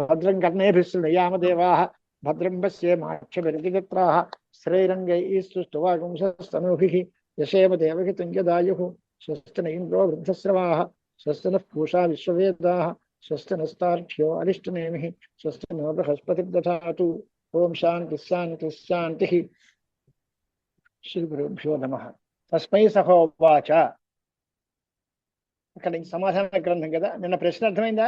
భద్రం కర్ణేభిశ్రుయామదేవాః భద్రం పశ్యేమాక్షభిర్యజత్రాః శ్రైరంగైః యశేమ దేవహితం యదాయుః స్వస్తి న ఇంద్రో వృద్ధశ్రవాః స్వస్తి నః పూషా విశ్వవేదాః స్వస్తి నస్తార్క్ష్యో అరిష్టనేమిః స్వస్తి నో బృహస్పతిర్దధాతు. ఓం శాంతి శాంతి శాంతి. శ్రీ గురుభ్యో నమః. తస్మై సహోవాచ. అక్కడ సమాధాన గ్రంథం కదా. నిన్న ప్రశ్న అర్థమైందా?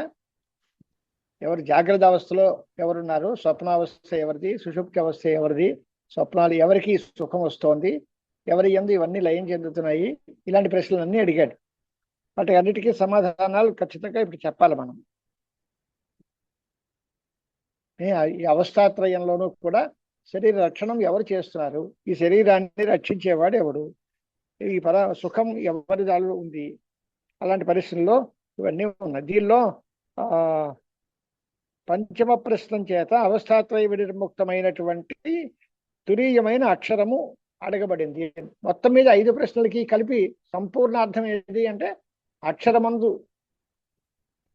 ఎవరు జాగ్రత్త అవస్థలో ఎవరున్నారు, స్వప్నావస్థ ఎవరిది, సుషుప్తి అవస్థ ఎవరిది, స్వప్నాలు ఎవరికి సుఖం వస్తోంది, ఎవరి యందు ఇవన్నీ లయం చెందుతున్నాయి, ఇలాంటి ప్రశ్నలన్నీ అడిగాడు. వాటి అన్నిటికీ సమాధానాలు ఖచ్చితంగా ఇప్పుడు చెప్పాలి మనం. ఈ అవస్థాత్రయంలోనూ కూడా శరీర రక్షణం ఎవరు చేస్తున్నారు, ఈ శరీరాన్ని రక్షించేవాడు ఎవడు, ఈ సుఖం ఎవరి దానిలో ఉంది, అలాంటి పరిస్థితుల్లో ఇవన్నీ ఉన్నాయి. దీనిలో పంచమ ప్రశ్నం చేత అవస్థాత్రయ వినిర్ముక్తమైనటువంటి తురీయమైన అక్షరము అడగబడింది. మొత్తం మీద 5 ప్రశ్నలకి కలిపి సంపూర్ణ అర్థం ఏది అంటే, అక్షరమందు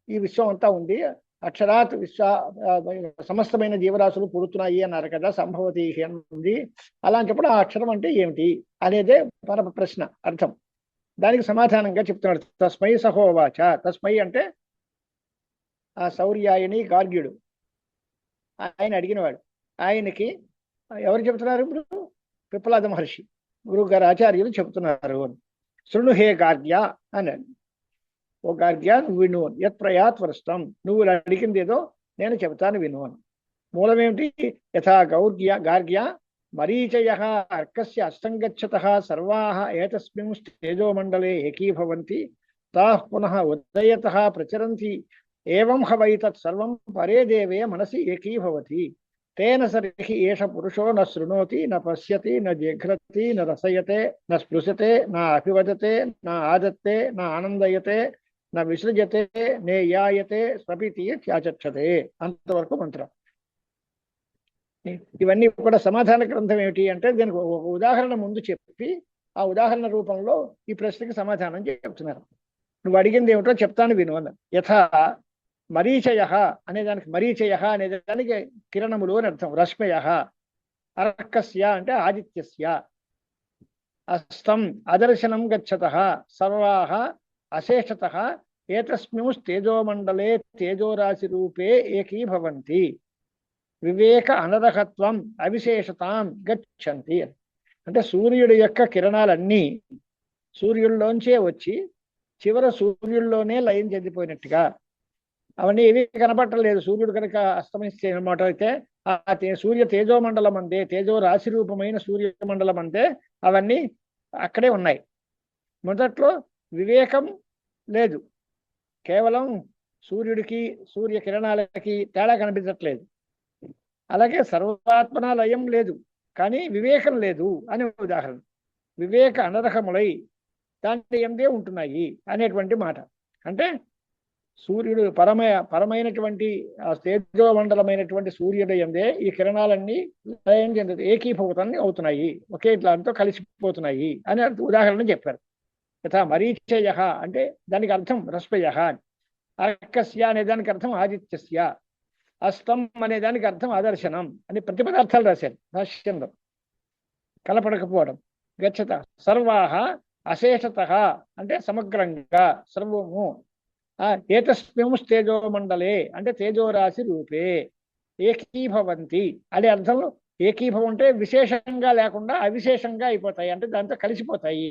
ఈ విశ్వం అంతా ఉంది, అక్షరాత్ సమస్తమైన జీవరాశులు పుడుతున్నాయి అన్నారు కదా, సంభవతి ఉంది. అలాంటప్పుడు ఆ అక్షరం అంటే ఏమిటి అనేదే పరమ ప్రశ్న అర్థం. దానికి సమాధానంగా చెప్తున్నాడు. తస్మై సహోవాచ. తస్మై అంటే ఆ శౌర్యాయని గార్గ్యుడు, ఆయన అడిగినవాడు. ఆయనకి ఎవరు చెబుతున్నారు? ఇప్పుడు పిప్పలాద మహర్షి గురువు గారు ఆచార్యులు చెబుతున్నారు. శృణు హే గార్గ్య అన్నాడు. ఓ గార్గ్య, నువ్వు విను. యత్ ప్రయాత్ వృష్టం, నువ్వు అడిగింది ఏదో నేను చెబుతాను విను అని. మూలమేమిటి? యథా గార్గ్య మరీచయః అర్కస్య అస్తంగచ్చతః సర్వాః ఏతస్మిన్ తేజోమండలే ఏకీభవంతి తాః పునః ఉదయతః ప్రచరంతి ఏవం హ వై తత్ సర్వం పరే దేవే మనసి ఏకీభవతి తేన సర్హి ఏష పురుషో న శృణోతి న పశ్యతి న జిఘ్రతి న రసయతే న స్పృశతే న అభివదతే న ఆదత్తే న ఆనందయతే న విసృజతే నేయాయతే స్వపితి త్యాచక్షతే. అంతవరకు మంత్రం. ఇవన్నీ కూడా సమాధాన గ్రంథం ఏమిటి అంటే, దీనికి ఒక ఉదాహరణ ముందు చెప్పి ఆ ఉదాహరణ రూపంలో ఈ ప్రశ్నకి సమాధానం చెప్తున్నారు. నువ్వు అడిగింది ఏమిటో చెప్తాను విను అన్న. యథా మరీచయ అనేదానికి, మరీచయ అనేదానికి కిరణములు అని అర్థం. రశ్మయ అర్కస్య అంటే ఆదిత్యస్య, అస్తం అదర్శనం గచ్చతః సర్వాః అశేషతః ఏతస్మిన్ తేజోమండలే తేజోరాశి రూపే ఏకీభవంతి వివేక అనర్హత్వం అవిశేషతాం గచ్చంతి. అంటే సూర్యుడి యొక్క కిరణాలన్నీ సూర్యుల్లోంచే వచ్చి చివర సూర్యుల్లోనే లయం చెందిపోయినట్టుగా, అవన్నీ ఏవి కనపట్టలేదు. సూర్యుడు కనుక అస్తమిస్తే అనమాట అయితే ఆ సూర్య తేజోమండలం అందే, తేజో రాశి రూపమైన సూర్యమండలం అందే అవన్నీ అక్కడే ఉన్నాయి. మొదట్లో వివేకం లేదు, కేవలం సూర్యుడికి సూర్య కిరణాలకి తేడా కనిపించట్లేదు. అలాగే సర్వాత్మన లయం లేదు, కానీ వివేకం లేదు అనే ఉదాహరణ. వివేక అనర్హములై దాంట్లో ఎందే ఉంటున్నాయి అనేటువంటి మాట. అంటే సూర్యుడు పరమైనటువంటి తేజోమండలమైనటువంటి సూర్యుడు ఎందే ఈ కిరణాలన్నీ లయం చెంది ఏకీభూతాన్ని అవుతున్నాయి, ఒకే దాంతో కలిసిపోతున్నాయి అనే ఉదాహరణ చెప్పారు. యథా మరీచయ అంటే దానికి అర్థం రశ్మయ, అర్కస్య అనే దానికి అర్థం ఆదిత్యస్య, అస్తం అనే దానికి అర్థం ఆదర్శనం అని ప్రతిపదార్థాలు రాశారు భాష్యంలో. కలపడకపోవడం. గచ్చత సర్వాః అశేషతః అంటే సమగ్రంగా సర్వము. ఏతస్మిన్ తేజోమండలే అంటే తేజోరాశి రూపే ఏకీభవంతి అనే అర్థంలో. ఏకీభవం అంటే విశేషంగా లేకుండా అవిశేషంగా అయిపోతాయి, అంటే దాంతో కలిసిపోతాయి.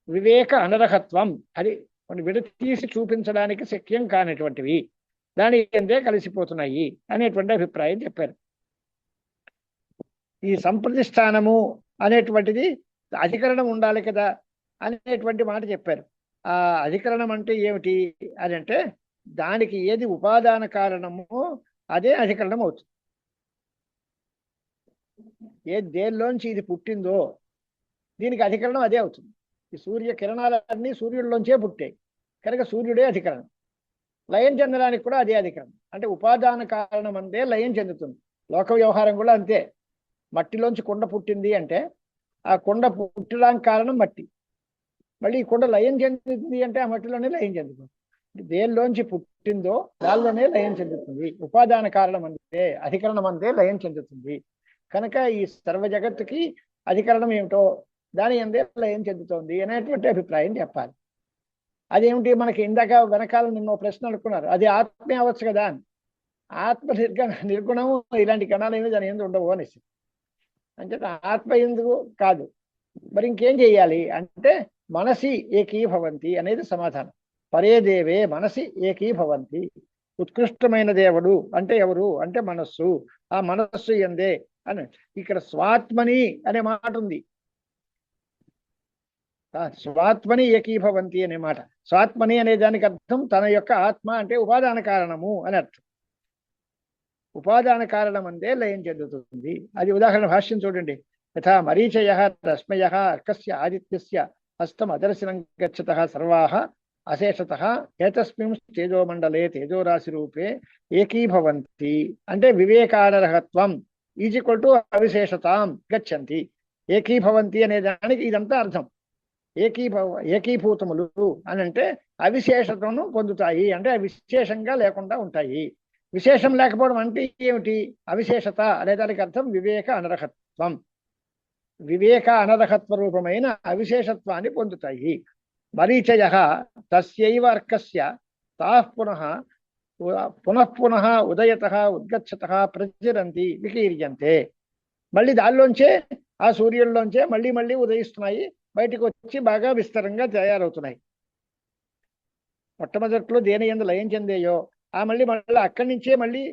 వివేక అనర్హత్వం, అది విడతీసి చూపించడానికి శక్యం కానటువంటివి, దాని ఎందే కలిసిపోతున్నాయి అనేటువంటి అభిప్రాయం చెప్పారు. ఈ సంప్రతిష్టానము అనేటువంటిది అధికరణం ఉండాలి కదా అనేటువంటి మాట చెప్పారు. ఆ అధికరణం అంటే ఏమిటి అని అంటే, దానికి ఏది ఉపాదాన కారణమో అదే అధికరణం అవుతుంది. దేనిలోంచి ఇది పుట్టిందో దీనికి అధికరణం అదే అవుతుంది. ఈ సూర్య కిరణాలన్నీ సూర్యుడిలోంచే పుట్టాయి కనుక సూర్యుడే అధికరణం. లయం చెందడానికి కూడా అదే అధికరణం. అంటే ఉపాదాన కారణం అంతే లయం చెందుతుంది. లోక వ్యవహారం కూడా అంతే. మట్టిలోంచి కుండ పుట్టింది అంటే ఆ కుండ పుట్టడానికి కారణం మట్టి. మళ్ళీ ఈ కుండ లయం చెందుతుంది అంటే ఆ మట్టిలోనే లయం చెందుతుంది. దేనిలోంచి పుట్టిందో దానిలోనే లయం చెందుతుంది. ఉపాదాన కారణం అందే అధికరణం అందే లయం చెందుతుంది. కనుక ఈ సర్వ జగత్తుకి అధికరణం ఏమిటో దాని అందే లయం చెందుతోంది అనేటువంటి అభిప్రాయం చెప్పాలి. అదేమిటి, మనకి ఇందాక వెనకాల నిన్న ప్రశ్న అనుకున్నారు, అది ఆత్మే అవ్వచ్చు కదా అని. ఆత్మ నిర్గుణము ఇలాంటి గణాలు ఏమి దాని ఎందుకు ఉండవు అనేసి. అంటే ఆత్మ ఎందుకు కాదు, మరి ఇంకేం చేయాలి అంటే మనసి ఏకీభవంతి అనేది సమాధానం. పరే దేవే మనసి ఏకీభవంతి. ఉత్కృష్టమైన దేవుడు అంటే ఎవరు అంటే మనస్సు. ఆ మనస్సు ఎందే అని ఇక్కడ స్వాత్మని అనే మాట ఉంది. స్వాత్మని ఏకీభవంతి అనే మాట. స్వాత్మని అనే దానికి అర్థం తన యొక్క ఆత్మ అంటే ఉపాదాన కారణము అని అర్థం. ఉపాదాన కారణం అందే లయం చెందుతుంది. అది ఉదాహరణ భాష్యం చూడండి. యథా మరీచయ రశ్మయ అర్కస్య ఆదిత్యస్య హస్తం అదర్శనం గచ్చతః సర్వాః అశేషతః ఏతస్మిన్ తేజోమండలే తేజోరాశి రూపే ఏకీభవంతి. అంటే వివేకానర్హత్వం ఈజ్ ఈక్వల్ టు అవిశేషతాం గచ్చంతి. ఏకీభవంతి అనే దానికి ఇదంతా అర్థం. ఏకీభూతములు అని అంటే అవిశేషతను పొందుతాయి, అంటే విశేషంగా లేకుండా ఉంటాయి. విశేషం లేకపోవడం అంటే ఏమిటి? అవిశేషత అనే దానికి అర్థం వివేక అనర్హత్వం. వివేక అనర్హత్వ రూపమైన అవిశేషత్వాన్ని పొందుతాయి. మరీచయ తస్యైవ అర్కస్య తాః పునః పునః ఉదయతః ఉద్గచ్చతః ప్రచురంతి వికీర్యంతే. మళ్ళీ దానిలోంచే ఆ సూర్యుల్లోంచే మళ్ళీ మళ్ళీ ఉదయిస్తున్నాయి, బయటకు వచ్చి బాగా విస్తరంగా తయారవుతున్నాయి. మొట్టమొదట్లో దేని యందు లయం చెందేయో ఆ మళ్ళీ అక్కడి నుంచే మళ్ళీ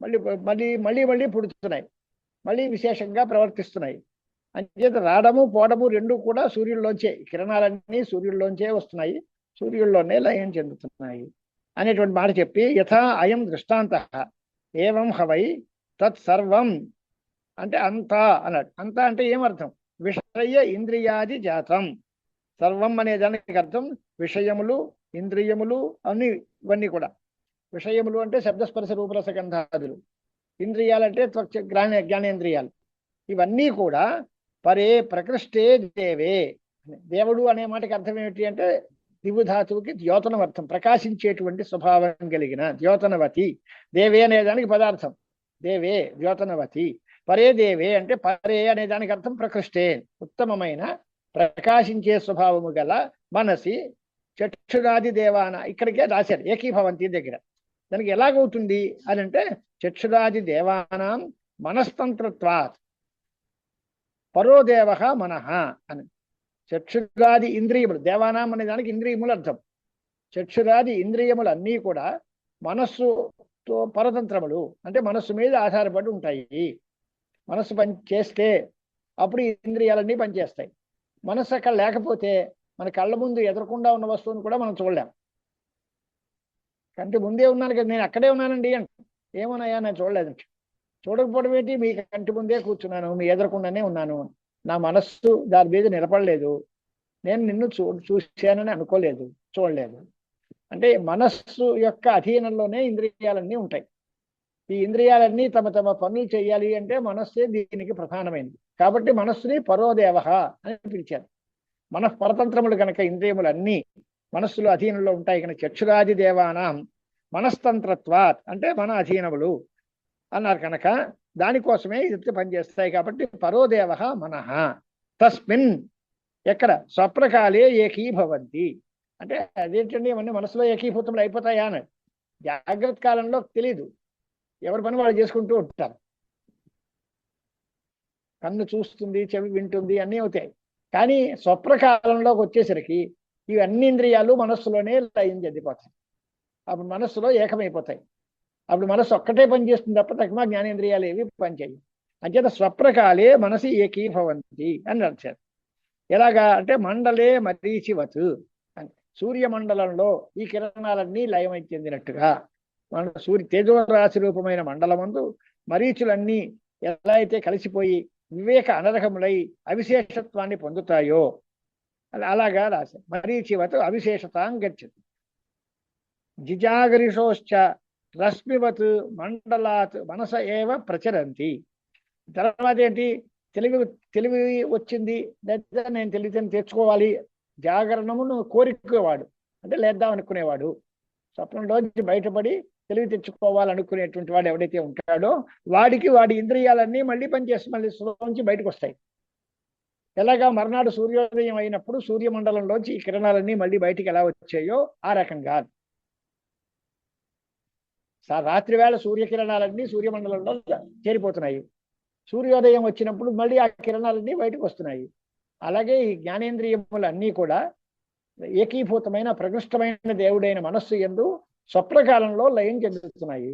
మళ్ళీ మళ్ళీ మళ్ళీ మళ్ళీ పుడుతున్నాయి, మళ్ళీ విశేషంగా ప్రవర్తిస్తున్నాయి. అంచేత రావడము పోవడము రెండు కూడా సూర్యుల్లోంచే, కిరణాలన్నీ సూర్యుల్లోంచే వస్తున్నాయి, సూర్యుల్లోనే లయం చెందుతున్నాయి అనేటువంటి మాట చెప్పి యథా అయం దృష్టాంతః ఏవం హవై తత్సర్వం అంటే అంతా అన్నాడు. అంతా అంటే ఏమర్థం? విషయ ఇంద్రియాది జాతం. సర్వం అనే దానికి అర్థం విషయములు, ఇంద్రియములు అన్ని. ఇవన్నీ కూడా విషయములు అంటే శబ్దస్పర్శ రూపరస గంధాదులు, ఇంద్రియాలంటే జ్ఞానేంద్రియాలు. ఇవన్నీ కూడా పరే ప్రకృష్టే దేవే. దేవుడు అనే మాటకి అర్థం ఏమిటి అంటే దివుధాతువుకి ద్యోతనం అర్థం, ప్రకాశించేటువంటి స్వభావం కలిగిన ద్యోతనవతి. దేవే అనే దానికి పదార్థం దేవే ద్యోతనవతి. పరే దేవే అంటే పరే అనే దానికి అర్థం ప్రకృష్టే, ఉత్తమమైన ప్రకాశించే స్వభావము గల మనసి చక్షురాది దేవాన. ఇక్కడికే రాశారు ఏకీభవంతి దగ్గర. దానికి ఎలాగవుతుంది అని అంటే చక్షురాది దేవానాం మనస్తంత్రత్వాత్ పరోదేవ మనః అని. చక్షురాది ఇంద్రియములు, దేవానాం అనే దానికి ఇంద్రియములు అర్థం. చక్షురాది ఇంద్రియములు అన్నీ కూడా మనస్సుతో పరతంత్రములు, అంటే మనస్సు మీద ఆధారపడి ఉంటాయి. మనస్సు పని చేస్తే అప్పుడు ఇంద్రియాలన్నీ పనిచేస్తాయి. మనస్సు అక్కడ లేకపోతే మన కళ్ళ ముందు ఎదురకుండా ఉన్న వస్తువుని కూడా మనం చూడలేం. కంటి ముందే ఉన్నాను కదా, నేను అక్కడే ఉన్నానండి అంటే ఏమోనయ్యా నేను చూడలేదండి. చూడకపోవడం ఏంటి? మీ కంటి ముందే కూర్చున్నాను, మీ ఎదురకుండానే ఉన్నాను, నా మనస్సు దాని మీద నిలబడలేదు, నేను నిన్ను చూశానని అనుకోలేదు, చూడలేదు. అంటే మనస్సు యొక్క అధీనంలోనే ఇంద్రియాలన్నీ ఉంటాయి. ఈ ఇంద్రియాలన్నీ తమ తమ పనులు చేయాలి అంటే మనస్సే దీనికి ప్రధానమైనది. కాబట్టి మనస్సుని పరోదేవ అని పిలిచారు. మన పరతంత్రములు కనుక ఇంద్రియములన్నీ మనస్సులో అధీనంలో ఉంటాయి కనుక చక్షురాది దేవానాం మనస్తంత్రత్వాత్ అంటే మన అధీనములు అన్నారు కనుక దానికోసమే ఇది పనిచేస్తాయి. కాబట్టి పరోదేవ మనః తస్మిన్ ఎక్కడ స్వప్రకాలే ఏకీభవంతి. అంటే అదేంటండి ఇవన్నీ మనసులో ఏకీభూతములు అయిపోతాయా అని జాగ్రత్త కాలంలో తెలియదు, ఎవరి పని వాళ్ళు చేసుకుంటూ ఉంటారు. కన్ను చూస్తుంది, చెవి వింటుంది, అన్నీ అవుతాయి. కానీ స్వప్రకాలంలోకి వచ్చేసరికి ఇవి అన్ని ఇంద్రియాలు మనస్సులోనే లయం చెందిపోతాయి. అప్పుడు మనస్సులో ఏకమైపోతాయి. అప్పుడు మనస్సు ఒక్కటే పనిచేస్తుంది తప్ప తక్కువ జ్ఞానేంద్రియాలు ఏవి పనిచేయవు. అంచేత స్వప్రకాలే మనసు ఏకీభవంతి అని నడిచారు. ఎలాగా అంటే మండలే మరీచివత్ అని, సూర్యమండలంలో ఈ కిరణాలన్నీ లయమై చెందినట్టుగా మన తేజోరాశి రూపమైన మండలమందు మరీచులన్నీ ఎలా అయితే కలిసిపోయి వివేక అనర్హములై అవిశేషత్వాన్ని పొందుతాయో అలాగా రాశారు. మరీచివత్ అవిశేషతాం గచ్చతి. జిజాగరిషోశ్చ రశ్మివత్ మండలాత్ మనస ఏవ ప్రచరంతి. తర్వాత ఏంటి? తెలివి వచ్చింది, లేదా నేను తెలివితేని తెచ్చుకోవాలి, జాగరణమును కోరుకునేవాడు అంటే లేద్దాం అనుకునేవాడు, స్వప్నంలోంచి బయటపడి తెలివి తెచ్చుకోవాలనుకునేటువంటి వాడు ఎవడైతే ఉంటాడో వాడికి వాడి ఇంద్రియాలన్నీ మళ్ళీ పనిచేసి మళ్ళీ స్లోంచి బయటకు వస్తాయి. ఎలాగా మర్నాడు సూర్యోదయం అయినప్పుడు సూర్యమండలంలోంచి ఈ కిరణాలన్నీ మళ్ళీ బయటికి ఎలా వచ్చాయో ఆ రకంగా రాత్రి వేళ సూర్యకిరణాలన్నీ సూర్యమండలంలో చేరిపోతున్నాయి. సూర్యోదయం వచ్చినప్పుడు మళ్ళీ ఆ కిరణాలన్నీ బయటకు వస్తున్నాయి. అలాగే ఈ జ్ఞానేంద్రియములన్నీ కూడా ఏకీభూతమైన ప్రకృష్టమైన దేవుడైన మనస్సు యందు స్వప్నకాలంలో లయం చెందుతున్నాయి.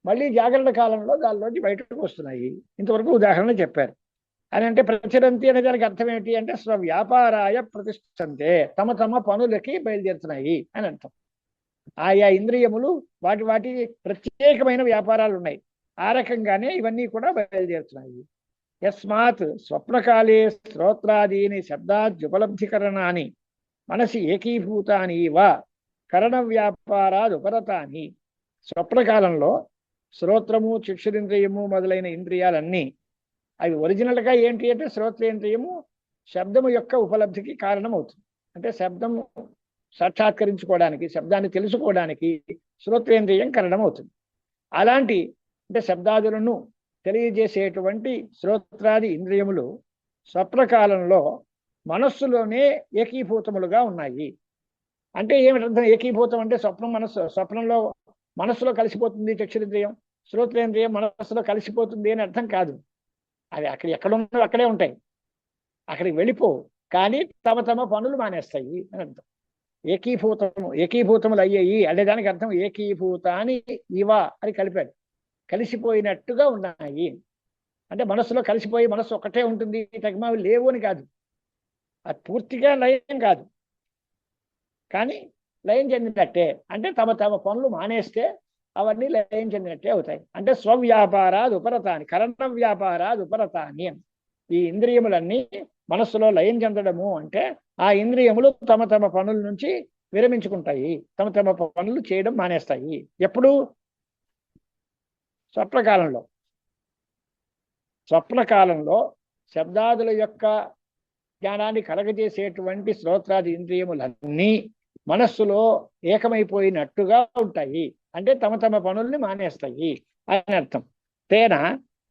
మళ్ళీ జాగ్రత్త కాలంలో దానిలోంచి బయటకు వస్తున్నాయి. ఇంతవరకు ఉదాహరణ చెప్పారు. అని అంటే ప్రచురంతి అనే దానికి అర్థం ఏమిటి అంటే స్వవ్యాపారాయ ప్రతిష్టంతే, తమ తమ పనులకి బయలుదేరుతున్నాయి అని అర్థం. ఆయా ఇంద్రియములు వాటి వాటి ప్రత్యేకమైన వ్యాపారాలు ఉన్నాయి. ఆ రకంగానే ఇవన్నీ కూడా బయలుదేరుతున్నాయి. యస్మాత్ స్వప్నకాలే శ్రోత్రాదీని శబ్దాద్యుపలబ్ధికరణాన్ని మనసి ఏకీభూతాని వా కరణ వ్యాపారాది ఉపరతాని. స్వప్నకాలంలో శ్రోత్రము చక్షురింద్రియము మొదలైన ఇంద్రియాలన్నీ అవి ఒరిజినల్గా ఏంటి అంటే శ్రోత్రేంద్రియము శబ్దము యొక్క ఉపలబ్ధికి కారణమవుతుంది. అంటే శబ్దము సాక్షాత్కరించుకోవడానికి, శబ్దాన్ని తెలుసుకోవడానికి శ్రోత్రేంద్రియం కారణమవుతుంది. అలాంటి అంటే శబ్దాదులను తెలియజేసేటువంటి శ్రోత్రాది ఇంద్రియములు స్వప్నకాలంలో మనస్సులోనే ఏకీభూతములుగా ఉన్నాయి. అంటే ఏమిటి అర్థం? ఏకీభూతం అంటే స్వప్నంలో మనస్సులో కలిసిపోతుంది చక్షురింద్రియం, శ్రోత్రేంద్రియం మనస్సులో కలిసిపోతుంది అని అర్థం కాదు. అవి అక్కడ ఎక్కడున్నో అక్కడే ఉంటాయి, అక్కడికి వెళ్ళిపోవు, కానీ తమ తమ పనులు మానేస్తాయి అని అర్థం. ఏకీభూతములు అయ్యాయి అనే దానికి అర్థం ఏకీభూతాని ఇవ అని కలిపాడు. కలిసిపోయినట్టుగా ఉన్నాయి అంటే మనస్సులో కలిసిపోయి మనస్సు ఒకటే ఉంటుంది, తగిమావి లేవు అని కాదు. అది పూర్తిగా లయం కాదు, కానీ లయం చెందినట్టే. అంటే తమ తమ పనులు మానేస్తే అవన్నీ లయం చెందినట్టే అవుతాయి. అంటే స్వవ్యాపారాది ఉపరతాని, కరణ వ్యాపారాది ఉపరతాని. ఈ ఇంద్రియములన్నీ మనస్సులో లయం చెందడము అంటే ఆ ఇంద్రియములు తమ తమ పనుల నుంచి విరమించుకుంటాయి, తమ తమ పనులు చేయడం మానేస్తాయి. ఎప్పుడు? స్వప్నకాలంలో. స్వప్నకాలంలో శబ్దాదుల యొక్క జ్ఞానాన్ని కలగజేసేటువంటి శ్రోత్రాది ఇంద్రియములన్నీ మనస్సులో ఏకమైపోయినట్టుగా ఉంటాయి. అంటే తమ తమ పనుల్ని మానేస్తాయి అని అర్థం. తేన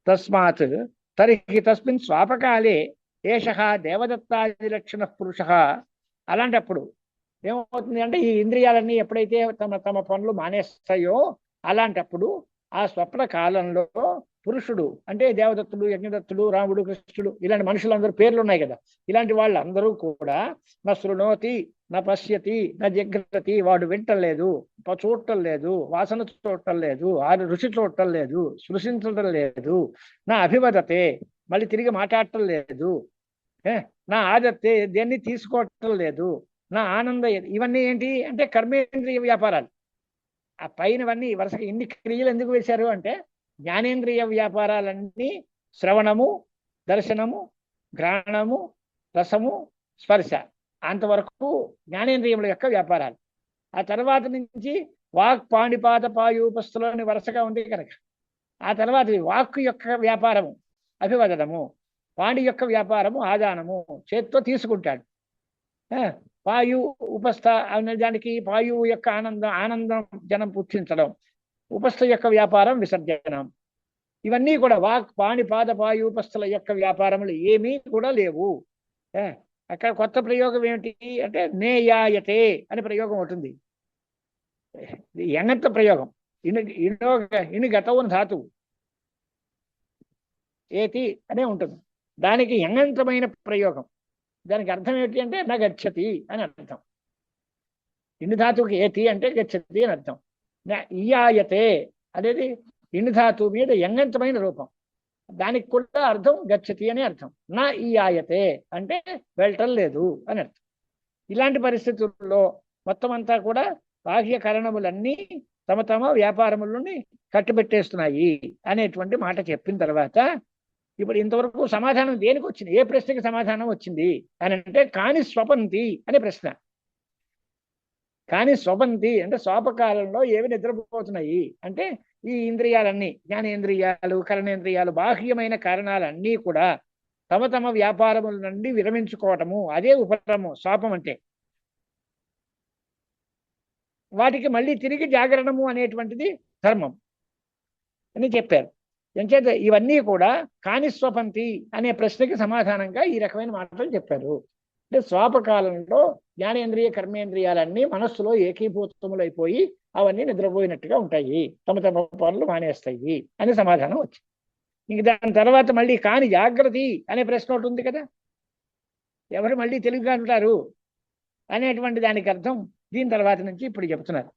తస్మాత్ తరిహి తస్మిన్ స్వాపకాలే ఏషః దేవదత్తాది లక్షణ పురుష. అలాంటప్పుడు ఏమవుతుంది అంటే ఈ ఇంద్రియాలన్నీ ఎప్పుడైతే తమ తమ పనులు మానేస్తాయో అలాంటప్పుడు ఆ స్వప్న కాలంలో పురుషుడు అంటే దేవదత్తుడు, యజ్ఞదత్తుడు, రాముడు, కృష్ణుడు ఇలాంటి మనుషులందరూ పేర్లు ఉన్నాయి కదా, ఇలాంటి వాళ్ళందరూ కూడా నా శృణోతి, నా పశ్యతి, నా జిఘ్రతి, వాడు వింటలేదు, చూడటం లేదు, వాసన చూడటం లేదు, రుచి చూడటం లేదు, స్పృశించడం లేదు, నా అభివదతే మళ్ళీ తిరిగి మాట్లాడటం లేదు, నా ఆదత్తే దేన్ని తీసుకోవటం లేదు, నా ఆనంద, ఇవన్నీ ఏంటి అంటే కర్మేంద్రియ వ్యాపారాలు. ఆ పైనవన్నీ వరుసగా ఇన్ని క్రియలు ఎందుకు వేశారు అంటే జ్ఞానేంద్రియ వ్యాపారాలన్నీ శ్రవణము, దర్శనము, ఘ్రాణము, రసము, స్పర్శ అంతవరకు జ్ఞానేంద్రియముల యొక్క వ్యాపారాలు. ఆ తర్వాత నుంచి వాక్, పాణిపాత, పాయూపస్థులని వరుసగా ఉంది కనుక ఆ తర్వాత వాక్కు యొక్క వ్యాపారము అభివదనము, పాణి యొక్క వ్యాపారము ఆదానము, చేత్తో తీసుకుంటాడు. పాయు ఉపస్థ అనే దానికి పాయువు యొక్క ఆనందం జనం పుట్టించడం, ఉపస్థ యొక్క వ్యాపారం విసర్జనం. ఇవన్నీ కూడా వాక్, పాణిపాద, పాయూపస్థల యొక్క వ్యాపారములు ఏమీ కూడా లేవు. అక్కడ కొత్త ప్రయోగం ఏమిటి అంటే నేయాయతే అనే ప్రయోగం ఉంటుంది. ఎంగంత ప్రయోగం. ఇను గతవుని ధాతువు ఏతి అనే ఉంటుంది. దానికి ఎంగంతమైన ప్రయోగం. దానికి అర్థం ఏమిటి అంటే నా గచ్చతి అని అర్థం. ఇను ధాతువుకి ఏతి అంటే గచ్చతి అని అర్థం. ఇయాయతే అనేది ఇను ధాతువు మీద ఎంగంతమైన రూపం. దానికి కూడా అర్థం గచ్చతి అని అర్థం. నా ఇయాయతే అంటే వెళ్ళటం లేదు అని అర్థం. ఇలాంటి పరిస్థితుల్లో మొత్తం అంతా కూడా బాహ్య కారణములన్నీ తమ తమ వ్యాపారములని కట్టుబెట్టేస్తున్నాయి అనేటువంటి మాట చెప్పిన తర్వాత ఇప్పుడు ఇంతవరకు సమాధానం దేనికి వచ్చింది? ఏ ప్రశ్నకి సమాధానం వచ్చింది అని అంటే కాని స్వపంతి అనే ప్రశ్న. కానీ స్వపంతి అంటే స్వాపకాలంలో ఏవి నిద్రపోతున్నాయి అంటే ఈ ఇంద్రియాలన్నీ, జ్ఞానేంద్రియాలు, కరణేంద్రియాలు, బాహ్యమైన కారణాలన్నీ కూడా తమ తమ వ్యాపారముల నుండి విరమించుకోవటము, అదే ఉపరము స్వాపం అంటే. వాటికి మళ్ళీ తిరిగి జాగరణము అనేటువంటిది ధర్మం అని చెప్పారు. ఎంచేత ఇవన్నీ కూడా కాని స్వపంతి అనే ప్రశ్నకి సమాధానంగా ఈ రకమైన మాటలు చెప్పారు. అంటే స్వాపకాలంలో జ్ఞానేంద్రియ కర్మేంద్రియాలన్నీ మనస్సులో ఏకీభూతములైపోయి అవన్నీ నిద్రపోయినట్టుగా ఉంటాయి, తమ తమ పనులు మానేస్తాయి అని సమాధానం వచ్చింది. ఇంక దాని తర్వాత మళ్ళీ కాని జాగ్రత్త అనే ప్రశ్న ఒకటి ఉంది కదా, ఎవరు మళ్ళీ తెలివిగా ఉంటారు అనేటువంటి దానికి అర్థం దీని తర్వాత నుంచి ఇప్పుడు చెప్తున్నారు.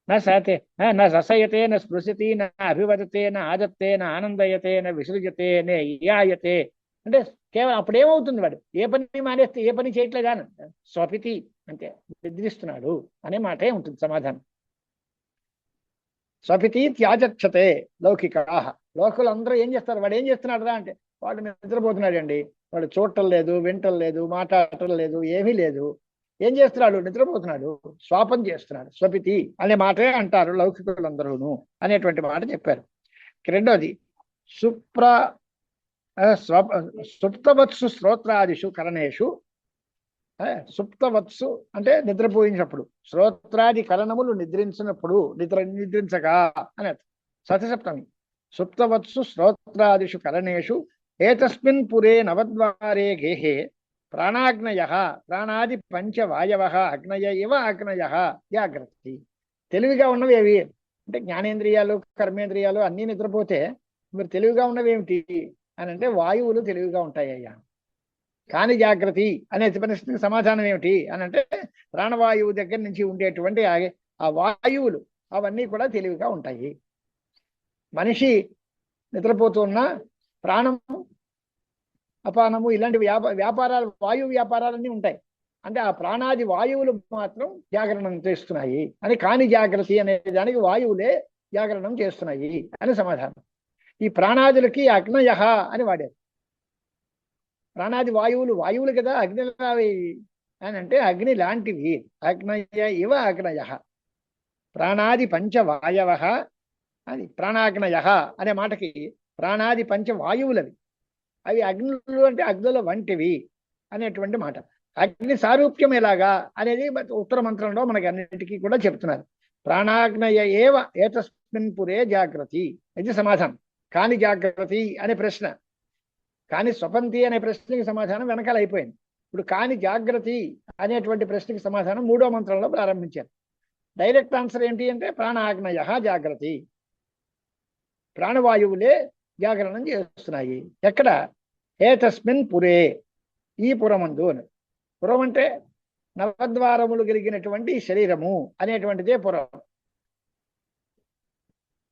నా సతే నా రసయతే నా స్పృశతి నా అభివదతే నా ఆదత్తే నా ఆనందయతే నా విసృజతే నే ఇయాయతే. అంటే కేవలం అప్పుడేమవుతుంది, వాడు ఏ పని మానేస్తే ఏ పని చేయట్లేదా స్వపితి అంటే నిద్రిస్తున్నాడు అనే మాటే ఉంటుంది సమాధానం. స్వపితి త్యాజక్షతే లౌకికా. లోకలు అందరూ ఏం చేస్తారు, వాడు ఏం చేస్తున్నాడు రా అంటే వాడు నిద్రపోతున్నాడు అండి, వాడు చూడటం లేదు, వినటం లేదు, మాట్లాడటం లేదు, ఏమీ లేదు, ఏం చేస్తున్నాడు, నిద్రపోతున్నాడు, స్వాపం చేస్తున్నాడు, స్వపితి అనే మాటే అంటారు లౌకికులందరూను అనేటువంటి మాట చెప్పారు. రెండోది సుప్తవత్సు శ్రోత్రాదిషు కరణేషు. సుప్తవత్సు అంటే నిద్రపోయినప్పుడు, శ్రోత్రాది కరణములు నిద్రించగా అని సతసప్తమి. సుప్తవత్సు శ్రోత్రాదిషు కరణేషు ఏతస్మిన్ పురే నవద్వారే గేహే ప్రాణాగ్నయ ప్రాణాది పంచవాయవ అగ్నయ ఇవ అగ్నయ జాగ్రత్త. తెలివిగా ఉన్నవి ఏవి అంటే జ్ఞానేంద్రియాలు కర్మేంద్రియాలు అన్నీ నిద్రపోతే మీరు తెలివిగా ఉన్నవి ఏమిటి అని అంటే వాయువులు తెలివిగా ఉంటాయ్యా. కాని జాగ్రత్త అనే ప్రశ్నకి సమాధానం ఏమిటి అని అంటే ప్రాణవాయువు దగ్గర నుంచి ఉండేటువంటి ఆ వాయువులు అవన్నీ కూడా తెలివిగా ఉంటాయి. మనిషి నిద్రపోతున్న ప్రాణము అపానము ఇలాంటి వ్యాపారాలు వాయు వ్యాపారాలన్నీ ఉంటాయి. అంటే ఆ ప్రాణాది వాయువులు మాత్రం జాగరణం చేస్తున్నాయి అని, కాని జాగ్రత్త అనే దానికి వాయువులే జాగరణం చేస్తున్నాయి అని సమాధానం. ఈ ప్రాణాదులకి అగ్నయ అని వాడారు. ప్రాణాది వాయువులు కదా, అగ్నిలావి అని అంటే అగ్ని లాంటివి. అగ్నయ ఇవ అగ్నయ ప్రాణాది పంచవాయవ అది ప్రాణాగ్నయ అనే మాటకి ప్రాణాది పంచవాయువులవి, అవి అగ్నులు అంటే అగ్నుల వంటివి అనేటువంటి మాట. అగ్ని సారూప్యం ఎలాగా అనేది ఉత్తర మంత్రంలో మనకి అన్నిటికీ కూడా చెప్తున్నారు. ప్రాణాగ్నయ ఏవ ఏతస్మిన్ పురే జాగ్రత్త ఇది సమాధానం. కాని జాగ్రత్త అనే ప్రశ్న, కాని స్వపంతి అనే ప్రశ్నకి సమాధానం వెనకాల అయిపోయింది. ఇప్పుడు కాని జాగ్రత్త అనేటువంటి ప్రశ్నకి సమాధానం 3వ మంత్రంలో ప్రారంభించారు. డైరెక్ట్ ఆన్సర్ ఏంటి అంటే ప్రాణాగ్నయ జాగ్రత్త, ప్రాణవాయువులే జాగరణం చేస్తున్నాయి. ఎక్కడ? ఏతస్మిన్ పురే, ఈ పురమందు. పురం అంటే నవద్వారములు కలిగినటువంటి శరీరము అనేటువంటిదే పురం.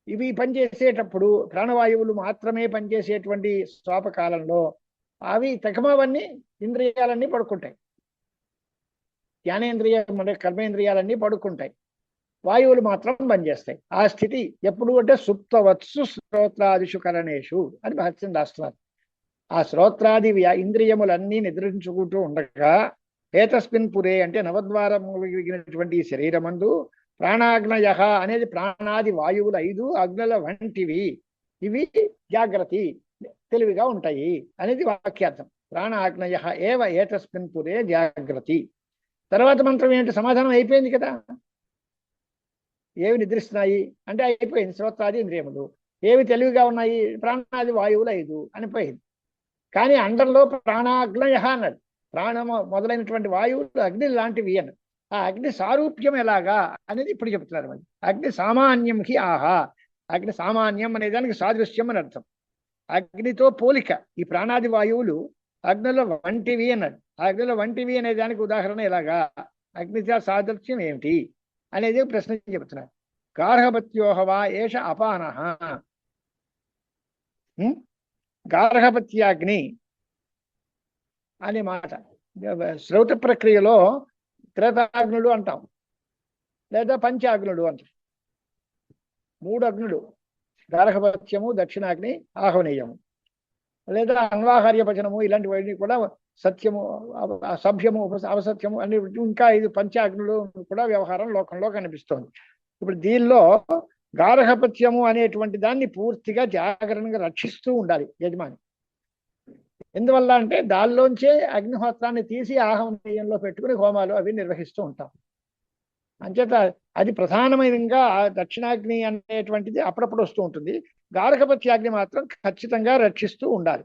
ఇవి పనిచేసేటప్పుడు ప్రాణవాయువులు మాత్రమే పనిచేసేటువంటి స్వాపకాలంలో అవి తగమవన్నీ ఇంద్రియాలన్నీ పడుకుంటాయి, జ్ఞానేంద్రియ కర్మేంద్రియాలన్నీ పడుకుంటాయి, వాయువులు మాత్రం పనిచేస్తాయి. ఆ స్థితి ఎప్పుడు అంటే సుప్తవత్సు శ్రోత్రాదిషు కరణేషు అని భాష్యం రాస్తున్నారు. ఆ శ్రోత్రాది ఇంద్రియములన్నీ నిద్రించుకుంటూ ఉండగా ఏతస్మిన్ పురే అంటే నవద్వారములు కలిగినటువంటి శరీరమందు ప్రాణాగ్నయ అనేది ప్రాణాది వాయువులు 5 అగ్నుల వంటివి, ఇవి జాగ్రత్త తెలివిగా ఉంటాయి అనేది వాక్యార్థం. ప్రాణాగ్నయ ఏవ ఏతస్మిన్ పురే జాగ్రత్త. తర్వాత మంత్రం ఏంటి? సమాధానం అయిపోయింది కదా. ఏవి నిద్రిస్తున్నాయి అంటే అయిపోయింది, శ్రోత్రాది ఇంద్రియములు. ఏవి తెలివిగా ఉన్నాయి? ప్రాణాది వాయువులు 5 అనిపోయింది. కానీ అండర్లో ప్రాణాగ్నయ అన్నాడు. ప్రాణము మొదలైనటువంటి వాయువులు అగ్ని లాంటివి అన్నాడు. ఆ అగ్ని సారూప్యం ఎలాగా అనేది ఇప్పుడు చెప్తున్నారు. మరి అగ్ని సామాన్యం హి ఆహా. అగ్ని సామాన్యం అనే దానికి సాదృశ్యం అని అర్థం. అగ్నితో పోలిక. ఈ ప్రాణాది వాయువులు అగ్నుల వంటివి అన్నాడు. అగ్నుల వంటివి అనే దానికి ఉదాహరణ ఎలాగా, అగ్నితో సాదృశ్యం ఏమిటి అనేది ప్రశ్న చెబుతున్నారు. గార్హపత్యోహవా ఏష అపానః. గార్హపత్యాగ్ని అనే మాట శ్రౌత ప్రక్రియలో త్రేతాగ్నులు అంటాం, లేదా పంచాగ్నులు అంటాం. 3 అగ్నులు: గార్హపత్యము, దక్షిణాగ్ని, ఆహ్వనీయము, లేదా అన్వాహార్యపచనము ఇలాంటివన్నీ కూడా సత్యము, అసభ్యము, అవసత్యము అన్ని ఇంకా 5 పంచాగ్నులు కూడా వ్యవహారం లోకంలో కనిపిస్తోంది. ఇప్పుడు దీనిలో గార్హపత్యము అనేటువంటి దాన్ని పూర్తిగా జాగరణంగా రక్షిస్తూ ఉండాలి యజమాని. ఎందువల్ల అంటే దానిలోంచే అగ్నిహోత్రాన్ని తీసి ఆహ్వనీయంలో పెట్టుకుని హోమాలు అవి నిర్వహిస్తూ ఉంటాం. అంచేత అది ప్రధానమైనగా దక్షిణాగ్ని అనేటువంటిది అప్పుడప్పుడు వస్తూ ఉంటుంది. గార్హపత్యాగ్ని మాత్రం ఖచ్చితంగా రక్షిస్తూ ఉండాలి.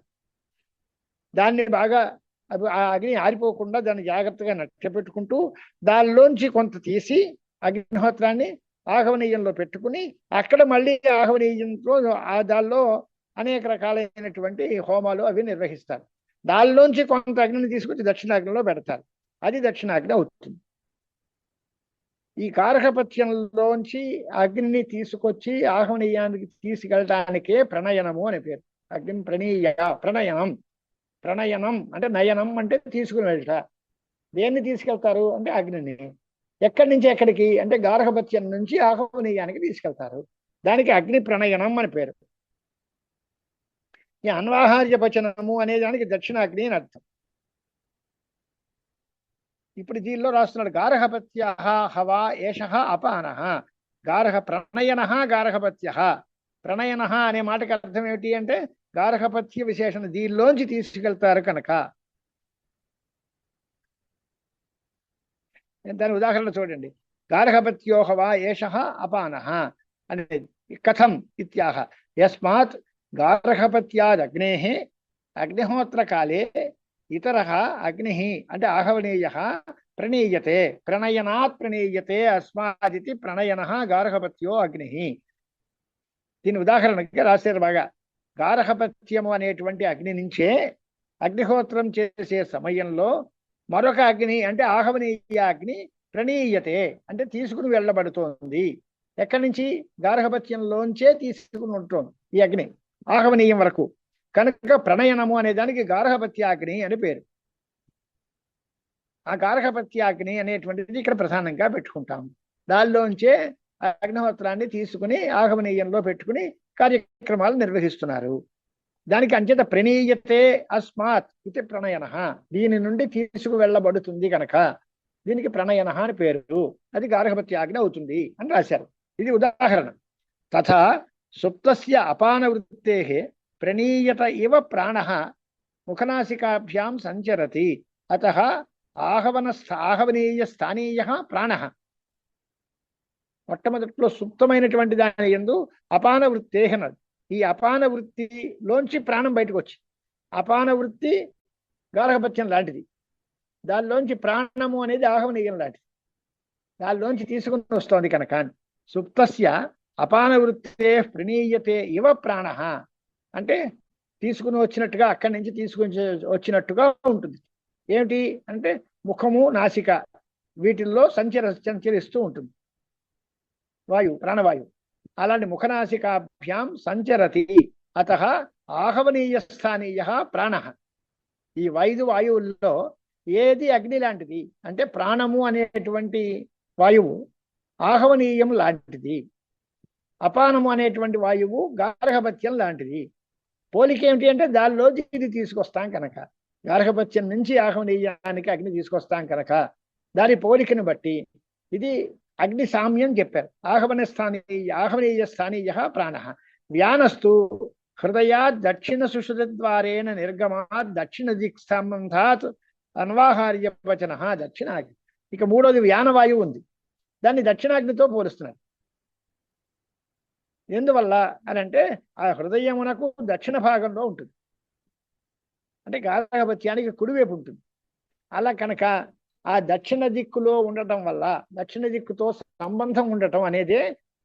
దాన్ని బాగా ఆ అగ్ని ఆరిపోకుండా దాన్ని జాగ్రత్తగా నచ్చపెట్టుకుంటూ దానిలోంచి కొంత తీసి అగ్నిహోత్రాన్ని ఆహవనీయంలో పెట్టుకుని అక్కడ మళ్ళీ ఆహవనీయంతో దానిలో అనేక రకాలైనటువంటి హోమాలు అవి నిర్వహిస్తారు. దానిలోంచి కొంత అగ్నిని తీసుకొచ్చి దక్షిణాగ్నిలో పెడతారు. అది దక్షిణాగ్ని అవుతుంది. ఈ గార్హపత్యంలోంచి అగ్నిని తీసుకొచ్చి ఆహవనీయానికి తీసుకెళ్ళటానికే ప్రణయనము అనే పేరు. అగ్ని ప్రణీయ, ప్రణయనం. ప్రణయనం అంటే నయనం అంటే తీసుకుని వెళ్ళట. దేన్ని తీసుకెళ్తారు అంటే అగ్నిని. ఎక్కడి నుంచి ఎక్కడికి అంటే గార్హపత్యం నుంచి ఆహవనీయానికి తీసుకెళ్తారు. దానికి అగ్ని ప్రణయనం అని పేరు. ఈ అన్వాహార్య పచనము అనే దానికి దక్షిణాగ్ని అని అర్థం. ఇప్పుడు దీనిలో రాస్తున్నాడు గార్హపత్య హవా ఏష అపాన గార్హ ప్రణయన గార్హపత్య. ప్రణయన అనే మాటకి అర్థం ఏమిటి అంటే గార్హపత్య విశేషణ దీనిలోంచి తీసుకెళ్తారు కనుక. దాని ఉదాహరణ చూడండి. గార్హపత్యో హవా ఏష అపాన అనేది కథం ఇత్యాహ. యస్మాత్ గార్హపత్యాదగ్నే అగ్నిహోత్రకాలే ఇతర అగ్ని అంటే ఆహవనీయ ప్రణీయతే. ప్రణయనాత్ ప్రణీయతే అస్మాదితి ప్రణయన గార్హపత్యో అగ్ని. దీని ఉదాహరణగా రాశారు బాగా. గార్హపత్యము అనేటువంటి అగ్ని నుంచే అగ్నిహోత్రం చేసే సమయంలో మరొక అగ్ని అంటే ఆహవనీయ అగ్ని ప్రణీయతే అంటే తీసుకుని వెళ్ళబడుతోంది. ఎక్కడి నుంచి? గార్హపత్యంలోంచే తీసుకుని ఉంటుంది ఈ అగ్ని ఆహవనీయం వరకు. కనుక ప్రణయనము అనే దానికి గార్హపత్యాగ్ని అని పేరు. ఆ గార్హపత్యాగ్ని అనేటువంటిది ఇక్కడ ప్రధానంగా పెట్టుకుంటాము. దానిలోంచే అగ్నిహోత్రాన్ని తీసుకుని ఆహవనీయంలో పెట్టుకుని కార్యక్రమాలు నిర్వహిస్తున్నారు. దానికి అంచేత ప్రణీయతే అస్మాత్ ఇది ప్రణయన. దీని నుండి తీసుకు వెళ్ళబడుతుంది కనుక దీనికి ప్రణయన అని పేరు. అది గార్హపత్యాగ్ని అవుతుంది అని రాశారు. ఇది ఉదాహరణ. తథా సుప్తస్య అపాన వృత్తే ప్రణీయత ఇవ ప్రాణ ముఖనాసికాభ్యాం సంచరతి. అతః ఆహవనీయ స్థానీయ ప్రాణ. మొట్టమొదట్లో సుప్తమైనటువంటి దాని యందు అపాన వృత్తే అన్నది. ఈ అపాన వృత్తిలోంచి ప్రాణం బయటకు వచ్చి, అపాన వృత్తి గార్హపత్యం లాంటిది, దానిలోంచి ప్రాణము అనేది ఆహవనీయం లాంటిది, దానిలోంచి తీసుకుని వస్తోంది కనుక సుప్తస్య అపాన వృత్తే ప్రణీయతే ఇవ ప్రాణ అంటే తీసుకుని వచ్చినట్టుగా, అక్కడి నుంచి తీసుకుని వచ్చినట్టుగా ఉంటుంది. ఏమిటి అంటే ముఖము నాసిక వీటిల్లో సంచరిస్తూ ఉంటుంది వాయువు, ప్రాణవాయువు. అలాంటి ముఖనాసికాభ్యాం సంచరతి. అతః ఆహవనీయ స్థానీయ ప్రాణ. ఈ 5 వాయువుల్లో ఏది అగ్ని లాంటిది అంటే ప్రాణము అనేటువంటి వాయువు ఆహవనీయం లాంటిది, అపానము అనేటువంటి వాయువు గార్హపత్యం లాంటిది. పోలిక ఏమిటి అంటే దానిలోంచి ఇది తీసుకొస్తాం కనుక, గార్హపత్యం నుంచి ఆహవనీయానికి అగ్ని తీసుకొస్తాం కనుక దాని పోలికను బట్టి ఇది అగ్ని సామ్యం చెప్పారు. ఆహవనీయ స్థానీయ ప్రాణ. వ్యానస్తు హృదయాత్ దక్షిణ సుషుద్వారేణ నిర్గమాత్ దక్షిణ దిక్ సంబంధాత్ అన్వాహార్యవచన దక్షిణాగ్ని. ఇక మూడోది వ్యానవాయువు ఉంది. దాన్ని దక్షిణాగ్నితో పోలుస్తున్నారు. ఎందువల్ల అని అంటే ఆ హృదయమునకు దక్షిణ భాగంలో ఉంటుంది, అంటే గార్హపత్యానికి కుడివైపు ఉంటుంది. అలా కనుక ఆ దక్షిణ దిక్కులో ఉండటం వల్ల, దక్షిణ దిక్కుతో సంబంధం ఉండటం అనేదే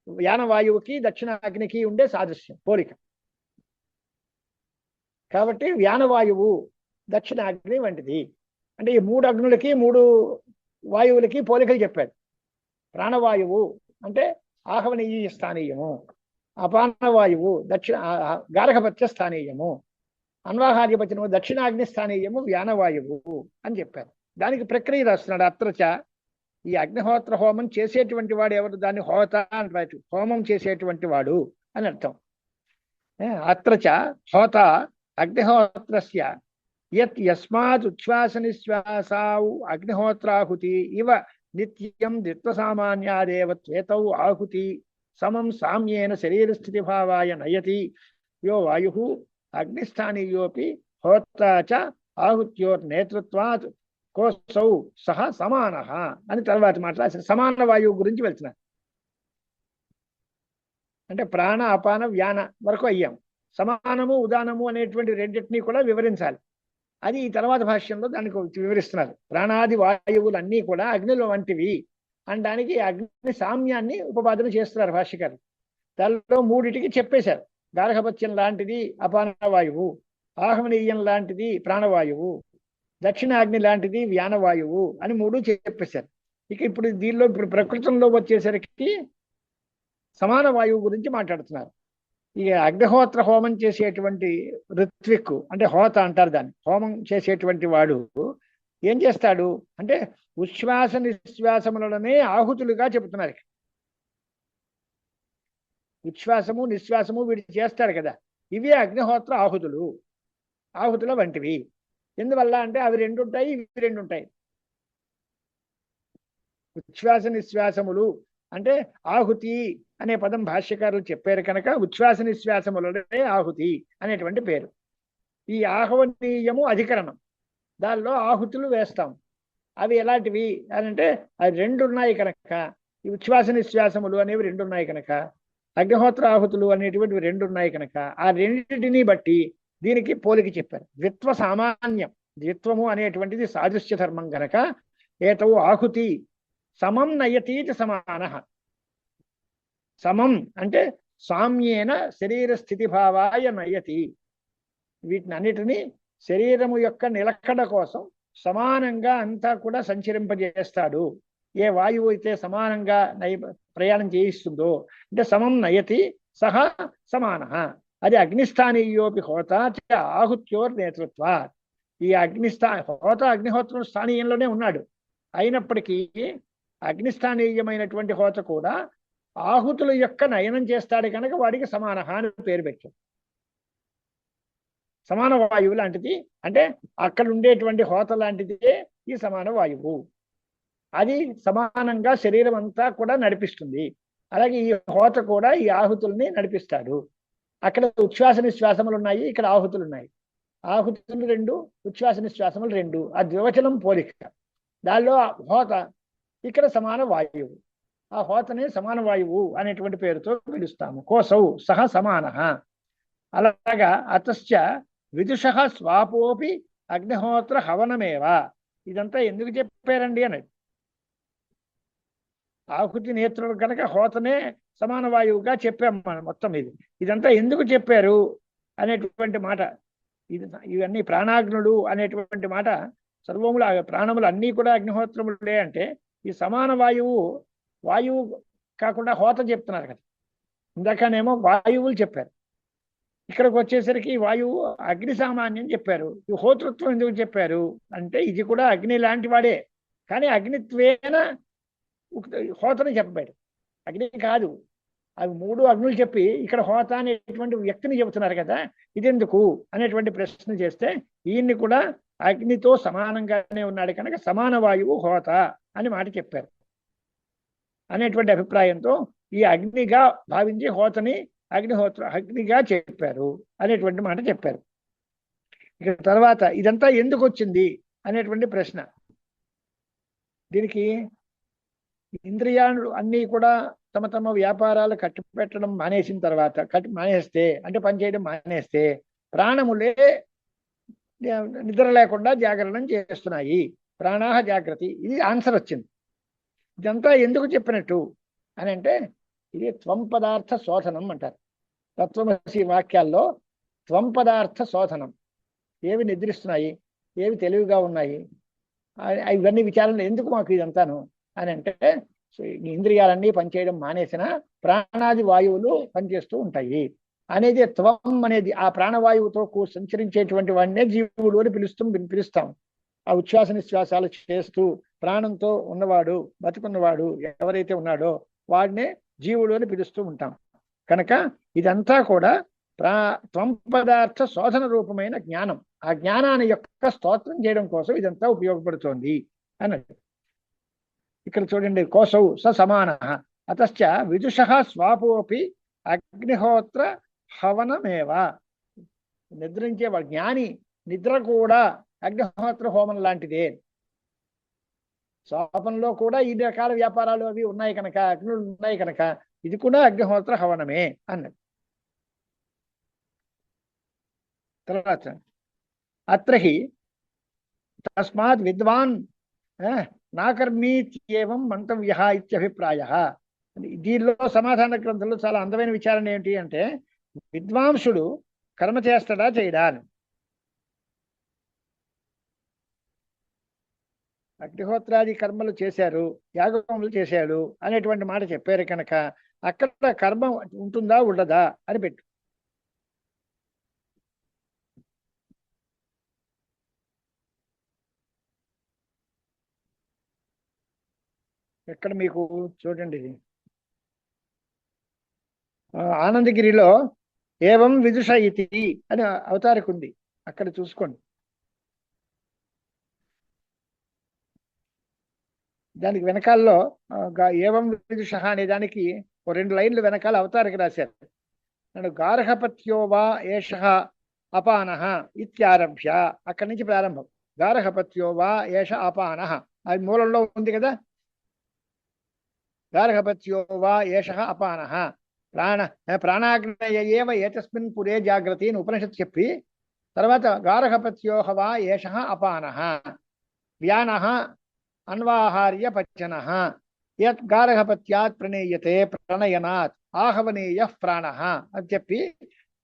వ్యానవాయువుకి దక్షిణాగ్నికి ఉండే సాదృశ్యం, పోలిక. కాబట్టి వ్యానవాయువు దక్షిణాగ్ని వంటిది. అంటే ఈ 3 అగ్నులకి 3 వాయువులకి పోలికలు చెప్పాడు. ప్రాణవాయువు అంటే ఆహవనీయ స్థానీయము, అపానవాయువు గార్హపత్య స్థానీయము, అన్వాహార్యపచనము దక్షిణాగ్ని స్థానీయము వ్యానవాయువు అని చెప్పారు. దానికి ప్రక్రియ రాస్తున్నాడు. అత్రచ ఈ అగ్నిహోత్ర హోమం చేసేటువంటి వాడు ఎవరు? దాన్ని హోత అంటారు, హోమం చేసేటువంటి వాడు అని అర్థం. అత్రచ హోత అగ్నిహోత్రస్య యత్ యస్మాత్ ఉచ్ఛ్వాస నిశ్వాసాౌ అగ్నిహోత్రాహుతి ఇవ నిత్యం ద్విత్వసామాన్యాదేవ త్వేతౌ ఆహుతి సమం సామ్యేన శరీరస్థితి భావాయ నయతి యో వాయు అగ్నిస్థానీయోపి హోత్ర చ ఆహుత్యోర్ నేతృత్వాత్ కోసౌ సహ సమాన అని తర్వాత మాట్లాడారు. సమాన వాయువు గురించి వెళ్తున్నారు. అంటే ప్రాణ అపాన వ్యాన వరకు అయ్యాం. సమానము ఉదానము అనేటువంటి రెండింటినీ కూడా వివరించాలి. అది ఈ తర్వాత భాష్యంలో దానికి వివరిస్తున్నారు. ప్రాణాది వాయువులన్నీ కూడా అగ్నిలో వంటివి అనడానికి అగ్ని సామ్యాన్ని ఉపపాదన చేస్తున్నారు భాష్యకారు. దానిలో మూడిటికి చెప్పేశారు. గార్హపత్యం లాంటిది అపాన వాయువు, ఆహ్మనీయం లాంటిది ప్రాణవాయువు, దక్షిణాగ్ని లాంటిది వ్యానవాయువు అని మూడు చెప్పేశారు. ఇప్పుడు దీనిలో ప్రకృతంలో వచ్చేసరికి సమాన వాయువు గురించి మాట్లాడుతున్నారు. ఈ అగ్నిహోత్ర హోమం చేసేటువంటి ఋత్విక్కు అంటే హోత అంటారు దాన్ని. హోమం చేసేటువంటి వాడు ఏం చేస్తాడు అంటే ఉచ్ఛ్వాస నిశ్వాసములనే ఆహుతులుగా చెబుతున్నారు. ఉచ్ఛ్వాసము నిశ్వాసము వీడు చేస్తాడు కదా, ఇవే అగ్నిహోత్ర ఆహుతుల వంటివి. ఎందువల్ల అంటే అవి రెండు ఉంటాయి, ఇవి రెండు ఉంటాయి. ఉచ్ఛ్వాస నిశ్వాసములు అంటే ఆహుతి అనే పదం భాష్యకారులు చెప్పారు కనుక ఉచ్ఛ్వాస నిశ్వాసములనే ఆహుతి అనేటువంటి పేరు. ఈ ఆహ్వనీయము అధికరణం, దానిలో ఆహుతులు వేస్తాం. అవి ఎలాంటివి అని అంటే అవి రెండు ఉన్నాయి కనుక, ఈ ఉచ్ఛ్వాస నిశ్వాసములు అనేవి రెండు ఉన్నాయి కనుక, అగ్నిహోత్ర ఆహుతులు అనేటువంటివి రెండు ఉన్నాయి కనుక, ఆ రెండింటిని బట్టి దీనికి పోలిక చెప్పారు. ద్విత్వ సామాన్యం, ద్విత్వము అనేటువంటిది సాదృశ్య ధర్మం కనుక ఏతవు ఆహుతి సమం నయతీతి సమాన. సమం అంటే సామ్యేన శరీర స్థితిభావాయ నయతి. వీటిని అన్నిటినీ శరీరము యొక్క నిలకడ కోసం సమానంగా అంతా కూడా సంచరింపజేస్తాడు. ఏ వాయువు అయితే సమానంగా ప్రయాణం చేయిస్తుందో అంటే సమం నయతి సహ సమాన. అది అగ్నిస్థానీయోపి హోత ఆహుత్యోర్ నేతృత్వ. ఈ హోత అగ్నిహోత్రం స్థానీయంలోనే ఉన్నాడు. అయినప్పటికీ అగ్నిస్థానీయమైనటువంటి హోత కూడా ఆహుతుల యొక్క నయనం చేస్తాడు కనుక వాడికి సమాన అని పేరు పెట్టాడు. సమాన వాయువు లాంటిది అంటే అక్కడ ఉండేటువంటి హోత లాంటిదే ఈ సమాన వాయువు. అది సమానంగా శరీరం అంతా కూడా నడిపిస్తుంది. అలాగే ఈ హోత కూడా ఈ ఆహుతుల్ని నడిపిస్తాడు. అక్కడ ఉచ్ఛ్వాస నిశ్వాసములు ఉన్నాయి, ఇక్కడ ఆహుతులు ఉన్నాయి. ఆహుతులు రెండు, ఉచ్ఛ్వాస నిశ్వాసములు రెండు. ఆ ద్వివచనం పోలిక. దానిలో హోత, ఇక్కడ సమాన వాయువు. ఆ హోతని సమాన వాయువు అనేటువంటి పేరుతో పిలుస్తాము. కోసౌ సహ సమాన. అలాగా అతశ్చ విదుష స్వాపోపి అగ్నిహోత్ర హవనమేవా. ఇదంతా ఎందుకు చెప్పారండి అన్నది. ఆహుతి నేత్రులు కనుక హోతనే సమాన వాయువుగా చెప్పాం మనం. మొత్తం ఇదంతా ఎందుకు చెప్పారు అనేటువంటి మాట. ఇవన్నీ ప్రాణాగ్నుడు అనేటువంటి మాట. సర్వములు ప్రాణములు అన్నీ కూడా అగ్నిహోత్రములే అంటే ఈ సమాన వాయువు కాకుండా హోత చెప్తున్నారు కదా. ఇందాకనేమో వాయువులు చెప్పారు, ఇక్కడికి వచ్చేసరికి వాయువు అగ్ని సామాన్యం చెప్పారు. ఈ హోతృత్వం ఎందుకు చెప్పారు అంటే ఇది కూడా అగ్ని లాంటి వాడే, కానీ అగ్నిత్వేన హోతని చెప్పాడు. అగ్ని కాదు, అవి మూడు అగ్నులు చెప్పి ఇక్కడ హోత అనేటువంటి వ్యక్తిని చెబుతున్నారు కదా, ఇదెందుకు అనేటువంటి ప్రశ్న చేస్తే ఈయన్ని కూడా అగ్నితో సమానంగానే ఉన్నాడు కనుక సమాన వాయువు హోత అని మాట చెప్పారు అనేటువంటి అభిప్రాయంతో ఈ అగ్నిగా భావించి హోతని అగ్నిగా చెప్పారు అనేటువంటి మాట చెప్పారు. ఇక తర్వాత ఇదంతా ఎందుకు వచ్చింది అనేటువంటి ప్రశ్న. దీనికి ఇంద్రియాలు అన్నీ కూడా తమ తమ వ్యాపారాలు కట్టిపెట్టడం మానేసిన తర్వాత మానేస్తే అంటే పనిచేయడం మానేస్తే ప్రాణములే నిద్ర లేకుండా జాగరణం చేస్తున్నాయి. ప్రాణాహ జాగ్రత్త. ఇది ఆన్సర్ వచ్చింది. ఇదంతా ఎందుకు చెప్పినట్టు అని అంటే ఇది త్వం పదార్థ శోధనం అంటారు. తత్వమసి వాక్యాల్లో త్వం పదార్థ శోధనం. ఏవి నిద్రిస్తున్నాయి, ఏవి తెలివిగా ఉన్నాయి, ఇవన్నీ విచారణ ఎందుకు మాకు ఇదంతాను అని అంటే ఇంద్రియాలన్నీ పనిచేయడం మానేసిన ప్రాణాది వాయువులు పనిచేస్తూ ఉంటాయి అనేది త్వం అనేది. ఆ ప్రాణవాయువుతో సంచరించేటువంటి వాడినే జీవుడు అని పిలుస్తాం. ఆ ఉచ్ఛ్వాస నిశ్వాసాలు చేస్తూ ప్రాణంతో ఉన్నవాడు, బతుకున్నవాడు ఎవరైతే ఉన్నాడో వాడినే జీవుడు అని పిలుస్తూ ఉంటాం. కనుక ఇదంతా కూడా త్వం పదార్థ శోధన రూపమైన జ్ఞానం. ఆ జ్ఞానాన్ని యొక్క స్తోత్రం చేయడం కోసం ఇదంతా ఉపయోగపడుతోంది అన్నది. ఇక్కడ చూడండి, కోసౌ స సమాన అతశ్చ విదుష స్వాపోపి అగ్నిహోత్ర హవనమేవా. నిద్రించేవాడు జ్ఞాని నిద్ర కూడా అగ్నిహోత్ర హోమం లాంటిదే. స్వాపంలో కూడా ఈ రకాల వ్యాపారాలు అవి ఉన్నాయి కనుక, అగ్నులు ఉన్నాయి కనుక ఇది కూడా అగ్నిహోత్ర హవనమే అన్నది. తర్వాత అత్ర హి తస్మాత్ విద్వాన్ నాకర్మీత్యేవం మంతవ్య ఇత్యభిప్రాయ. దీనిలో సమాధాన గ్రంథంలో చాలా అందమైన విచారణ ఏంటి అంటే, విద్వాంసుడు కర్మ చేస్తాడా చేయడా అని. అగ్నిహోత్రాది కర్మలు చేశారు, యాగములు చేశాడు అనేటువంటి మాట చెప్పారు కనుక అక్కడ కర్మ ఉంటుందా ఉండదా అని పెట్టు. ఎక్కడ మీకు చూడండి, ఆనందగిరిలో ఏవం విదుష ఇతి అని అవతారిక ఉంది, అక్కడ చూసుకోండి. దానికి వెనకాలలో ఏవం విదుష అనే దానికి 2 లైన్లు వెనకాల అవతారిక రాశారు. నన్ను గార్హపత్యోవా ఏష అపానః ఇత్యారభ్య, అక్కడి నుంచి ప్రారంభం. గార్హపత్యోవా ఏష అపానః అది మూలంలో ఉంది కదా. గార్హపత్యోవా ఏష అపానః ప్రాణాగ్నయ ఏవ ఏతస్మిన్ పురే జాగ్రత్త అని ఉపనిషత్తు చెప్పి, తర్వాత గార్హపత్యోహ వా ఏష అపానః వ్యానః అన్వాహార్య పచ్చనః యత్ గార్హపత్యాత్ ప్రణీయతే ప్రణయనాత్ ఆహవనీయ ప్రాణః అని చెప్పి,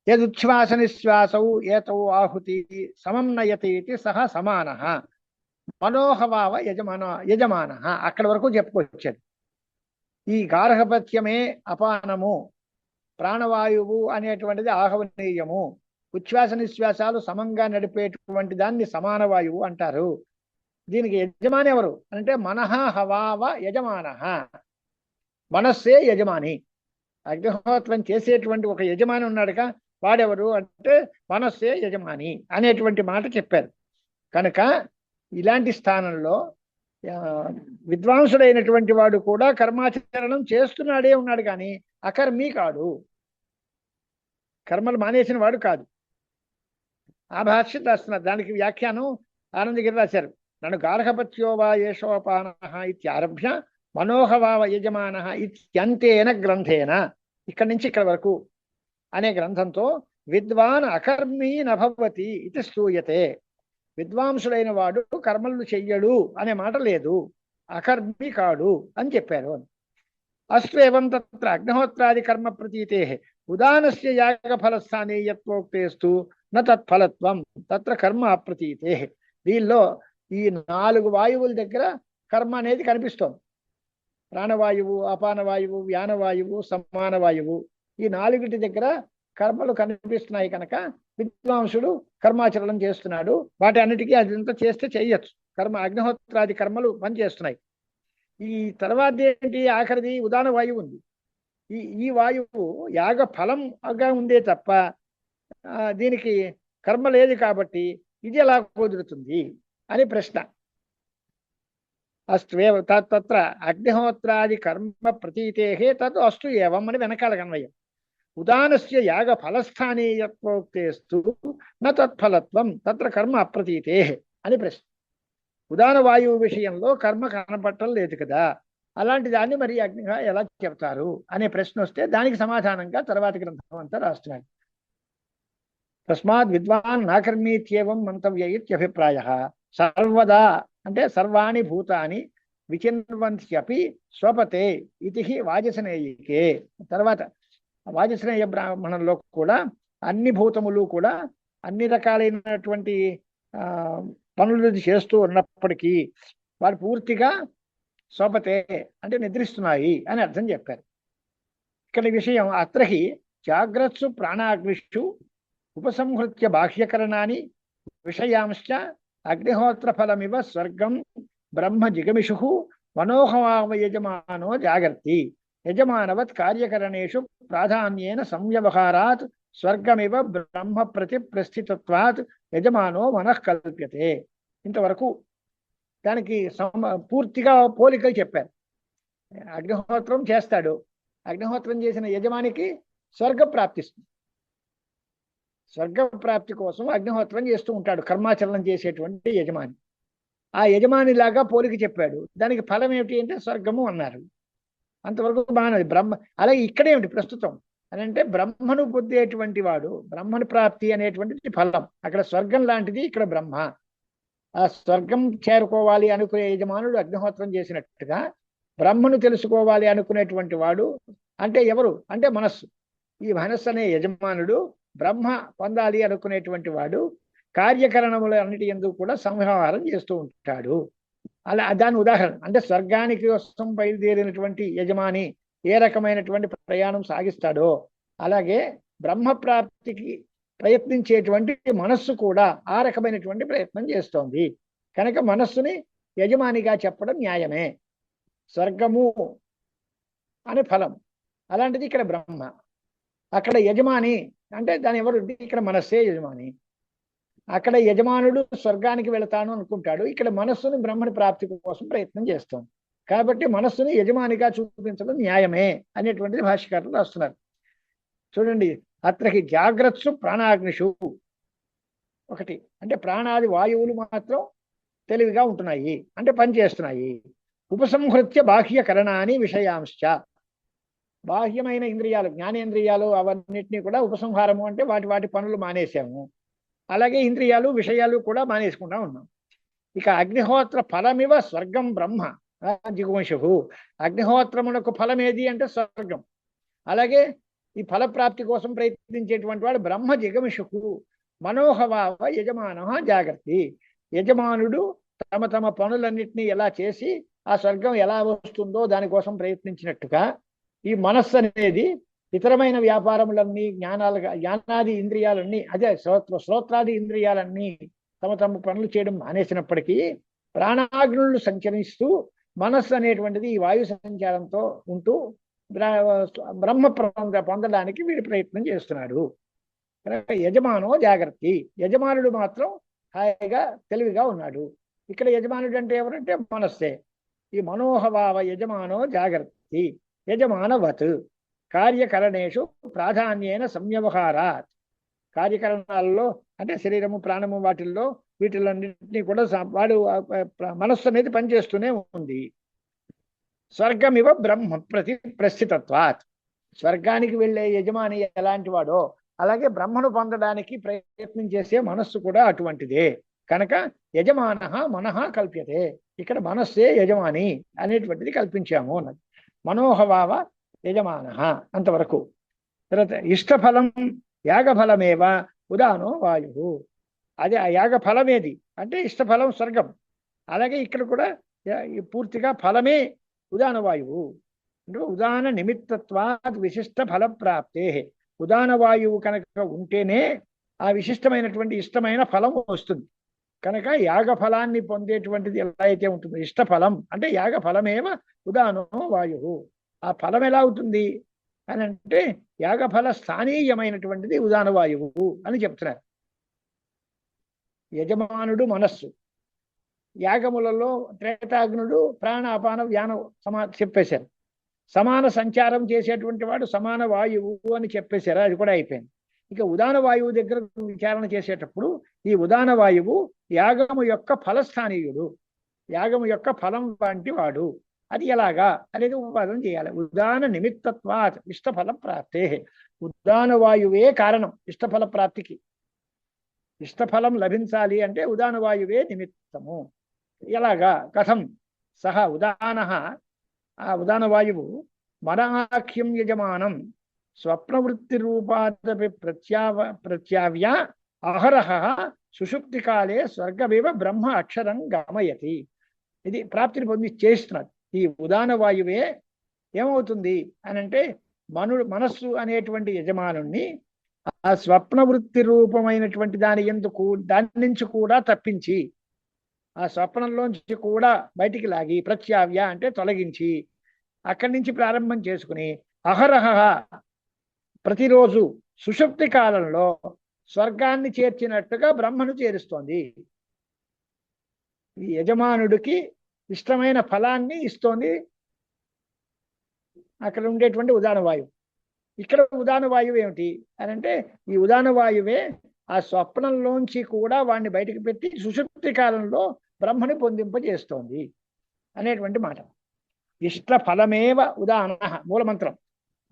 యదుచ్ఛ్వాస నిశ్వాసౌ ఏతౌ ఆహుతి సమం నయతి సహ సమానః మనోహవావ యజమానః అక్కడి వరకు చెప్పుకొచ్చాడు. ఈ గార్హపత్యమే అపానము, ప్రాణవాయువు అనేటువంటిది ఆహవనీయము, ఉచ్ఛ్వాస నిశ్వాసాలు సమంగా నడిపేటువంటి దాన్ని సమాన వాయువు అంటారు. దీనికి యజమాని ఎవరు అంటే మనః హవావ యజమానః, మనస్సే యజమాని. అగ్నిహోత్రం చేసేటువంటి ఒక యజమాని ఉన్నాడుగా, వాడెవరు అంటే మనస్సే యజమాని అనేటువంటి మాట చెప్పారు. కనుక ఇలాంటి స్థానంలో విద్వాంసుడైనటువంటి వాడు కూడా కర్మాచరణం చేస్తున్నాడే ఉన్నాడు, కానీ అకర్మీ కాడు, కర్మలు మానేసిన వాడు కాదు. ఆ భాష్యం రాస్తున్నారు. దానికి వ్యాఖ్యానం ఆనందగిరి రాశారు. నన్ను గార్హపత్యోవా ఏషోపానః ఇత్యారభ్య మనోహవావ యజమానః ఇత్యంతేన గ్రంథేన, ఇక్కడి నుంచి ఇక్కడ వరకు అనే గ్రంథంతో విద్వాన్ అకర్మీ నభవతి ఇది స్తూయతే. విద్వాంసుడైన వాడు కర్మలు చెయ్యడు అనే మాట లేదు, అకర్మీ కాడు అని చెప్పారు. అస్తు ఏవం తత్ర అగ్నిహోత్రాది కర్మ ప్రతీతే ఉదానస్య యాగఫలస్థానీయత్వోక్తేస్తు న తత్ఫలత్వం తత్ర కర్మ అప్రతీతే. దీనిలో ఈ 4 వాయువుల దగ్గర కర్మ అనేది కనిపిస్తోంది. ప్రాణవాయువు, అపానవాయువు, వ్యానవాయువు, సమాన వాయువు, ఈ 4 దగ్గర కర్మలు కనిపిస్తున్నాయి కనుక విద్వాంసుడు కర్మాచరణం చేస్తున్నాడు. వాటి అన్నిటికీ అదంతా చేస్తే చేయొచ్చు. అగ్నిహోత్రాది కర్మలు పనిచేస్తున్నాయి. ఈ తర్వాత ఏంటి, ఆఖరిది ఉదాన వాయువు ఉంది. ఈ వాయువు యాగ ఫలంగా ఉందే తప్ప దీనికి కర్మ లేదు కాబట్టి ఇది ఎలా కుదురుతుంది అని ప్రశ్న. అస్తు తత్ర అగ్నిహోత్రాది కర్మ ప్రతీతే తత్ అస్తు ఏవం అని వెనకాల కన్వయం. ఉదానస్య యాగ ఫలస్థానీయత్వోక్తేస్తు న తత్ఫలత్వం తత్ర కర్మ అప్రతీతే అని ప్రశ్న. ఉదాన వాయువు విషయంలో కర్మ కనపట్టం లేదు కదా, అలాంటి దాన్ని మరి అగ్నిగా ఎలా చెప్తారు అనే ప్రశ్న వస్తే దానికి సమాధానంగా తర్వాతి గ్రంథం అంతా రాస్తున్నాడు. తస్మాత్ విద్వాన్ నాకర్మీత్యేవం మంతవ్య ఇత్యభిప్రాయ. సర్వదా అంటే సర్వాణి భూతాని విచిన్వంత్యపి స్వపతే ఇది వాజసనేయికే. తర్వాత వాజసనేయ బ్రాహ్మణంలో కూడా అన్ని భూతములు కూడా అన్ని రకాలైనటువంటి పనులు చేస్తూ ఉన్నప్పటికీ వారు పూర్తిగా స్వపతే అంటే నిద్రిస్తున్నాయి అని అర్థం చెప్పారు. ఇక్కడ విషయం అత్రహి జాగ్రత్సు ప్రాణాగ్నిషు ఉపసంహృత్య బాహ్యకరణాన్ని విషయాంశ్చ అగ్నిహోత్ర ఫలమివ స్వర్గం బ్రహ్మ జిగమిషు మనోహవావ యజమానో జాగర్తి యజమానవత్ కార్యకరణేషు ప్రాధాన్యేన సంవ్యవహారాత్ స్వర్గమివ బ్రహ్మ ప్రతి ప్రస్థితత్వాత్ యజమానో మనః కల్ప్యతే. ఇంతవరకు దానికి పూర్తిగా పోలికలు చెప్పారు. అగ్నిహోత్రం చేస్తాడు, అగ్నిహోత్రం చేసిన యజమానికి స్వర్గ ప్రాప్తిస్తుంది. స్వర్గ ప్రాప్తి కోసం అగ్నిహోత్రం చేస్తూ ఉంటాడు కర్మాచరణం చేసేటువంటి యజమాని. ఆ యజమానిలాగా పోలిక చెప్పాడు. దానికి ఫలం ఏమిటి అంటే స్వర్గము అన్నారు. అంతవరకు బాగున్నది. అలాగే ఇక్కడేమిటి ప్రస్తుతం అని అంటే బ్రహ్మను పొందేటువంటి వాడు, బ్రహ్మను ప్రాప్తి అనేటువంటిది ఫలం. అక్కడ స్వర్గం లాంటిది, ఇక్కడ బ్రహ్మ. ఆ స్వర్గం చేరుకోవాలి అనుకునే యజమానుడు అగ్నిహోత్రం చేసినట్టుగా బ్రహ్మను తెలుసుకోవాలి అనుకునేటువంటి వాడు అంటే ఎవరు అంటే మనస్సు. ఈ మనస్సు అనే యజమానుడు బ్రహ్మ పొందాలి అనుకునేటువంటి వాడు కార్యకరణములు అన్నిటి ఎందుకు కూడా సంహారం చేస్తూ ఉంటాడు. అలా దాని ఉదాహరణ అంటే స్వర్గానికి కోసం బయలుదేరినటువంటి యజమాని ఏ రకమైనటువంటి ప్రయాణం సాగిస్తాడో అలాగే బ్రహ్మ ప్రాప్తికి ప్రయత్నించేటువంటి మనస్సు కూడా ఆ రకమైనటువంటి ప్రయత్నం చేస్తోంది. కనుక మనస్సుని యజమానిగా చెప్పడం న్యాయమే. స్వర్గము అని ఫలం, అలాంటిది ఇక్కడ బ్రహ్మ. అక్కడ యజమాని అంటే దాని ఎవరు? ఇక్కడ మనస్సే యజమాని. అక్కడ యజమానుడు స్వర్గానికి వెళతాను అనుకుంటాడు, ఇక్కడ మనస్సుని బ్రహ్మని ప్రాప్తి కోసం ప్రయత్నం చేస్తాం. కాబట్టి మనస్సుని యజమానిగా చూపించడం న్యాయమే అనేటువంటిది భాష్యకారులు రాస్తున్నారు. చూడండి, అత్రకి జాగ్రత్సు ప్రాణాగ్నిషు ఒకటి అంటే ప్రాణాది వాయువులు మాత్రం తెలివిగా ఉంటున్నాయి అంటే పనిచేస్తున్నాయి. ఉపసంహృత్య బాహ్యకరణాన్ని విషయాంశ, బాహ్యమైన ఇంద్రియాలు జ్ఞానేంద్రియాలు అవన్నిటినీ కూడా ఉపసంహారము అంటే వాటి పనులు మానేసాము. అలాగే ఇంద్రియాలు విషయాలు కూడా మానేసుకుంటా ఉన్నాం. ఇక అగ్నిహోత్ర ఫలమివ స్వర్గం బ్రహ్మ జిగువంశు. అగ్నిహోత్రమునకు ఫలం ఏది అంటే స్వర్గం. అలాగే ఈ ఫల ప్రాప్తి కోసం ప్రయత్నించేటువంటి వాడు బ్రహ్మ జిగమిషుకు. మనోహవావ యజమాన జాగ్రత్త. యజమానుడు తమ పనులన్నింటినీ ఎలా చేసి ఆ స్వర్గం ఎలా వస్తుందో దానికోసం ప్రయత్నించినట్టుగా ఈ మనస్సు అనేది ఇతరమైన వ్యాపారములన్నీ జ్ఞానాది ఇంద్రియాలన్నీ అదే శ్రోత్రాది ఇంద్రియాలన్నీ తమ పనులు చేయడం మానేసినప్పటికీ ప్రాణాగ్నులు సంచరిస్తూ మనస్సు అనేటువంటిది ఈ వాయు సంచారంతో ఉంటూ బ్రహ్మ పొందడానికి వీడు ప్రయత్నం చేస్తున్నాడు. యజమానో జాగ్రత్త. యజమానుడు మాత్రం హాయిగా తెలివిగా ఉన్నాడు. ఇక్కడ యజమానుడు అంటే ఎవరంటే మనస్సే. ఈ మనోహవావ యజమానో జాగ్రత్త యజమానవత్ కార్యకరణేషు ప్రాధాన్యేన సంవ్యవహారాత్. కార్యకరణాలలో అంటే శరీరము ప్రాణము వీటిలన్నింటినీ కూడా వాడు మనస్సు అనేది పనిచేస్తూనే ఉంది. స్వర్గమివ బ్రహ్మ ప్రస్థితత్వాత్. స్వర్గానికి వెళ్ళే యజమాని ఎలాంటి వాడో అలాగే బ్రహ్మను పొందడానికి ప్రయత్నం చేసే మనస్సు కూడా అటువంటిదే. కనుక యజమాన మనః కల్ప్యతే. ఇక్కడ మనస్సే యజమాని అనేటువంటిది కల్పించాము అన్నది. మనోహవావ యజమాన అంతవరకు. తర్వాత ఇష్టఫలం యాగఫలమేవ ఉదానో వాయు. అదే ఆ యాగఫలమేది అంటే ఇష్టఫలం స్వర్గం. అలాగే ఇక్కడ కూడా పూర్తిగా ఫలమే ఉదాన వాయువు. అంటే ఉదాన నిమిత్తత్వాత్ విశిష్ట ఫల ప్రాప్తే. ఉదాన వాయువు కనుక ఉంటేనే ఆ విశిష్టమైనటువంటి ఇష్టమైన ఫలం వస్తుంది. కనుక యాగఫలాన్ని పొందేటువంటిది ఎలా అయితే ఉంటుందో ఇష్టఫలం అంటే యాగఫలమేవ ఉదానో వాయువు. ఆ ఫలం ఎలా అవుతుంది అని అంటే యాగఫల స్థానీయమైనటువంటిది ఉదాన వాయువు అని చెప్తున్నారు. యజమానుడు మనస్సు. యాగములలో త్రేతాగ్నుడు ప్రాణ అపాన వ్యానం చెప్పేశారు. సమాన సంచారం చేసేటువంటి వాడు సమాన వాయువు అని చెప్పేశారు, అది కూడా అయిపోయింది. ఇక ఉదాన వాయువు దగ్గర విచారణ చేసేటప్పుడు ఈ ఉదాన వాయువు యాగము యొక్క ఫలస్థానీయుడు, యాగము యొక్క ఫలం వంటి వాడు. అది ఎలాగా అనేది ఉపవాదం చేయాలి. ఉదాన నిమిత్తత్వాత్ ఇష్టఫల ప్రాప్తే. ఉదాన వాయువే కారణం ఇష్టఫల ప్రాప్తికి. ఇష్టఫలం లభించాలి అంటే ఉదాన వాయువే నిమిత్తము. ఎలాగా? కథం సహ ఉదాన. ఆ ఉదాన వాయువు మనాఖ్యం యజమానం స్వప్నవృత్తి రూపాదపి ప్రత్యావ్య అహరహ సుషుప్తి కాలే స్వర్గమేవ బ్రహ్మ అక్షరం గమయతి. ఇది ప్రాప్తిని పొంది చేస్తున్నది. ఈ ఉదాన వాయువే ఏమవుతుంది అని అంటే మనస్సు అనేటువంటి యజమానుణ్ణి ఆ స్వప్నవృత్తి రూపమైనటువంటి దాని నుంచి కూడా తప్పించి ఆ స్వప్నంలోంచి కూడా బయటికి లాగి ప్రత్యావ్య అంటే తొలగించి అక్కడి నుంచి ప్రారంభం చేసుకుని అహరహ ప్రతిరోజు సుషుప్తి కాలంలో స్వర్గాన్ని చేర్చినట్టుగా బ్రహ్మను చేరుస్తోంది. ఈ యజమానుడికి ఇష్టమైన ఫలాన్ని ఇస్తోంది అక్కడ ఉండేటువంటి ఉదాన వాయువు. ఇక్కడ ఉదాన వాయువు ఏమిటి అని అంటే ఈ ఉదాన వాయువే ఆ స్వప్నంలోంచి కూడా వాడిని బయటికి పెట్టి సుషుప్తి కాలంలో బ్రహ్మని పొందింపజేస్తోంది అనేటువంటి మాట. ఇష్టఫలమేవ ఉదాన మూలమంత్రం.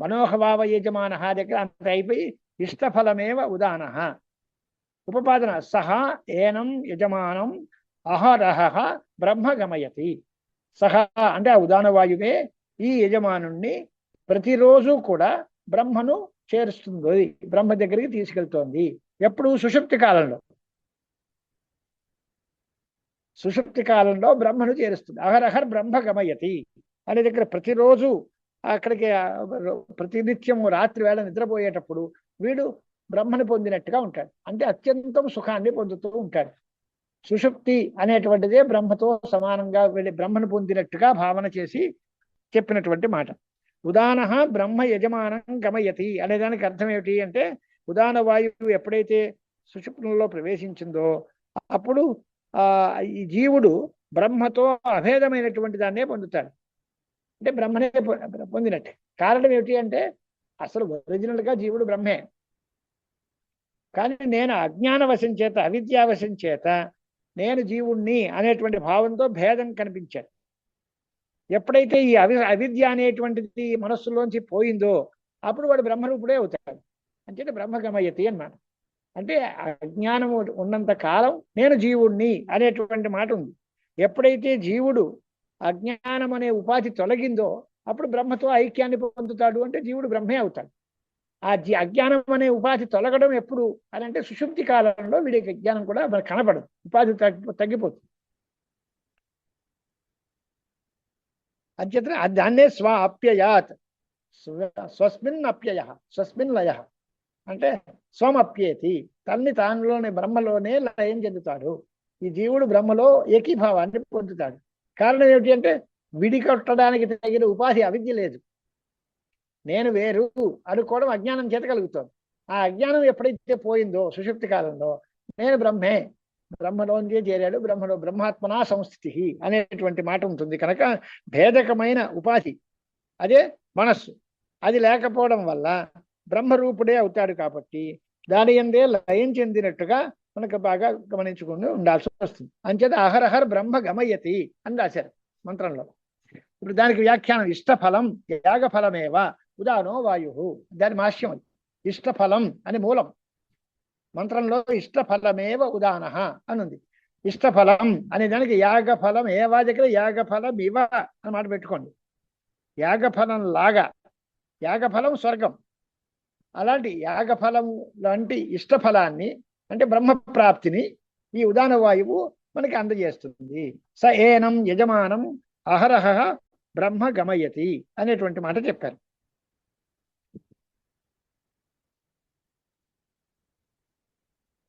మనోహవావ యజమాన దగ్గర అంత అయిపోయి ఇష్టఫలమేవ ఉదాన. ఉపపాదన సహా ఏనం యజమానం అహరహ బ్రహ్మ గమయతి. సహా అంటే ఆ ఉదాన వాయువే ఈ యజమానుణ్ణి ప్రతిరోజు కూడా బ్రహ్మను చేరుస్తుంది, బ్రహ్మ దగ్గరికి తీసుకెళ్తోంది. ఎప్పుడు? సుషుప్తి కాలంలో. సుషుప్తి కాలంలో బ్రహ్మను చేరుస్తుంది. అహరహర్ బ్రహ్మ గమయతి అనే దగ్గర ప్రతిరోజు అక్కడికి ప్రతినిత్యం రాత్రి వేళ నిద్రపోయేటప్పుడు వీడు బ్రహ్మను పొందినట్టుగా ఉంటాడు. అంటే అత్యంతం సుఖాన్ని పొందుతూ ఉంటాడు. సుషుప్తి అనేటువంటిదే బ్రహ్మతో సమానంగా వెళ్ళి బ్రహ్మను పొందినట్టుగా భావన చేసి చెప్పినటువంటి మాట. ఉదాన బ్రహ్మ యజమానం గమయతి అనేదానికి అర్థం ఏమిటి అంటే, ఉదాన వాయువు ఎప్పుడైతే సుషుప్తిలో ప్రవేశించిందో అప్పుడు ఈ జీవుడు బ్రహ్మతో అభేదమైనటువంటి దాన్నే పొందుతాడు. అంటే బ్రహ్మనే పొందినట్టే. కారణం ఏమిటి అంటే, అసలు ఒరిజినల్ గా జీవుడు బ్రహ్మే, కానీ నేను అజ్ఞానవశం చేత, అవిద్యావశం చేత నేను జీవుణ్ణి అనేటువంటి భావంతో భేదం కనిపించాడు. ఎప్పుడైతే ఈ అవిద్య అనేటువంటిది మనస్సులోంచి పోయిందో అప్పుడు వాడు బ్రహ్మరూపుడే అవుతాడు. అంటే బ్రహ్మగమయతి అన్నమాట. అంటే అజ్ఞానము ఉన్నంత కాలం నేను జీవుణ్ణి అనేటువంటి మాట ఉంది. ఎప్పుడైతే జీవుడు అజ్ఞానం అనే ఉపాధి తొలగిందో అప్పుడు బ్రహ్మతో ఐక్యాన్ని పొందుతాడు. అంటే జీవుడు బ్రహ్మే అవుతాడు. ఆ అజ్ఞానం అనే ఉపాధి తొలగడం ఎప్పుడు అని అంటే సుషుప్తి కాలంలో వీడికి అజ్ఞానం కూడా మనకు కనపడదు, ఉపాధి తగ్గిపోతుంది. అంచేత దాన్నే స్వ అప్యయాత్, స్వస్మిన్ అప్యయ, స్వస్మిన్ లయ అంటే స్వమప్యేతి, తన్ని తానులోనే బ్రహ్మలోనే లయం చెందుతాడు. ఈ జీవుడు బ్రహ్మలో ఏకీభావాన్ని పొందుతాడు. కారణం ఏమిటి అంటే, విడికొట్టడానికి తగిన ఉపాధి అవిద్య లేదు. నేను వేరు అనుకోవడం అజ్ఞానం చేత కలుగుతుంది. ఆ అజ్ఞానం ఎప్పుడైతే పోయిందో సుషుప్తి కాలంలో నేను బ్రహ్మే, బ్రహ్మలోంచే చేరాడు, బ్రహ్మలో బ్రహ్మాత్మనా సంస్థితి అనేటువంటి మాట ఉంటుంది. కనుక భేదకమైన ఉపాధి అదే మనస్సు, అది లేకపోవడం వల్ల బ్రహ్మరూపుడే అవుతాడు. కాబట్టి దాని యందే లయం చెందినట్టుగా మనకు బాగా గమనించుకుని ఉండాల్సి వస్తుంది. అంచేత అహరహర్ బ్రహ్మ గమయతి అని రాశారు మంత్రంలో. ఇప్పుడు దానికి వ్యాఖ్యానం ఇష్టఫలం యాగఫలమేవ ఉదానో వాయు, దాని భాష్యం అది. ఇష్టఫలం అని మూలం మంత్రంలో ఇష్టఫలమేవ ఉదాన అని ఉంది. ఇష్టఫలం అనే దానికి యాగఫలం ఏవా దగ్గర యాగఫలం ఇవ అని మాట పెట్టుకోండి. యాగఫలం లాగా, యాగఫలం స్వర్గం, అలాంటి యాగఫలం లాంటి ఇష్టఫలాన్ని అంటే బ్రహ్మప్రాప్తిని ఈ ఉదాన వాయువు మనకి అందజేస్తుంది. స ఏనం యజమానం అహరహ బ్రహ్మ గమయతి అనేటువంటి మాట చెప్పారు.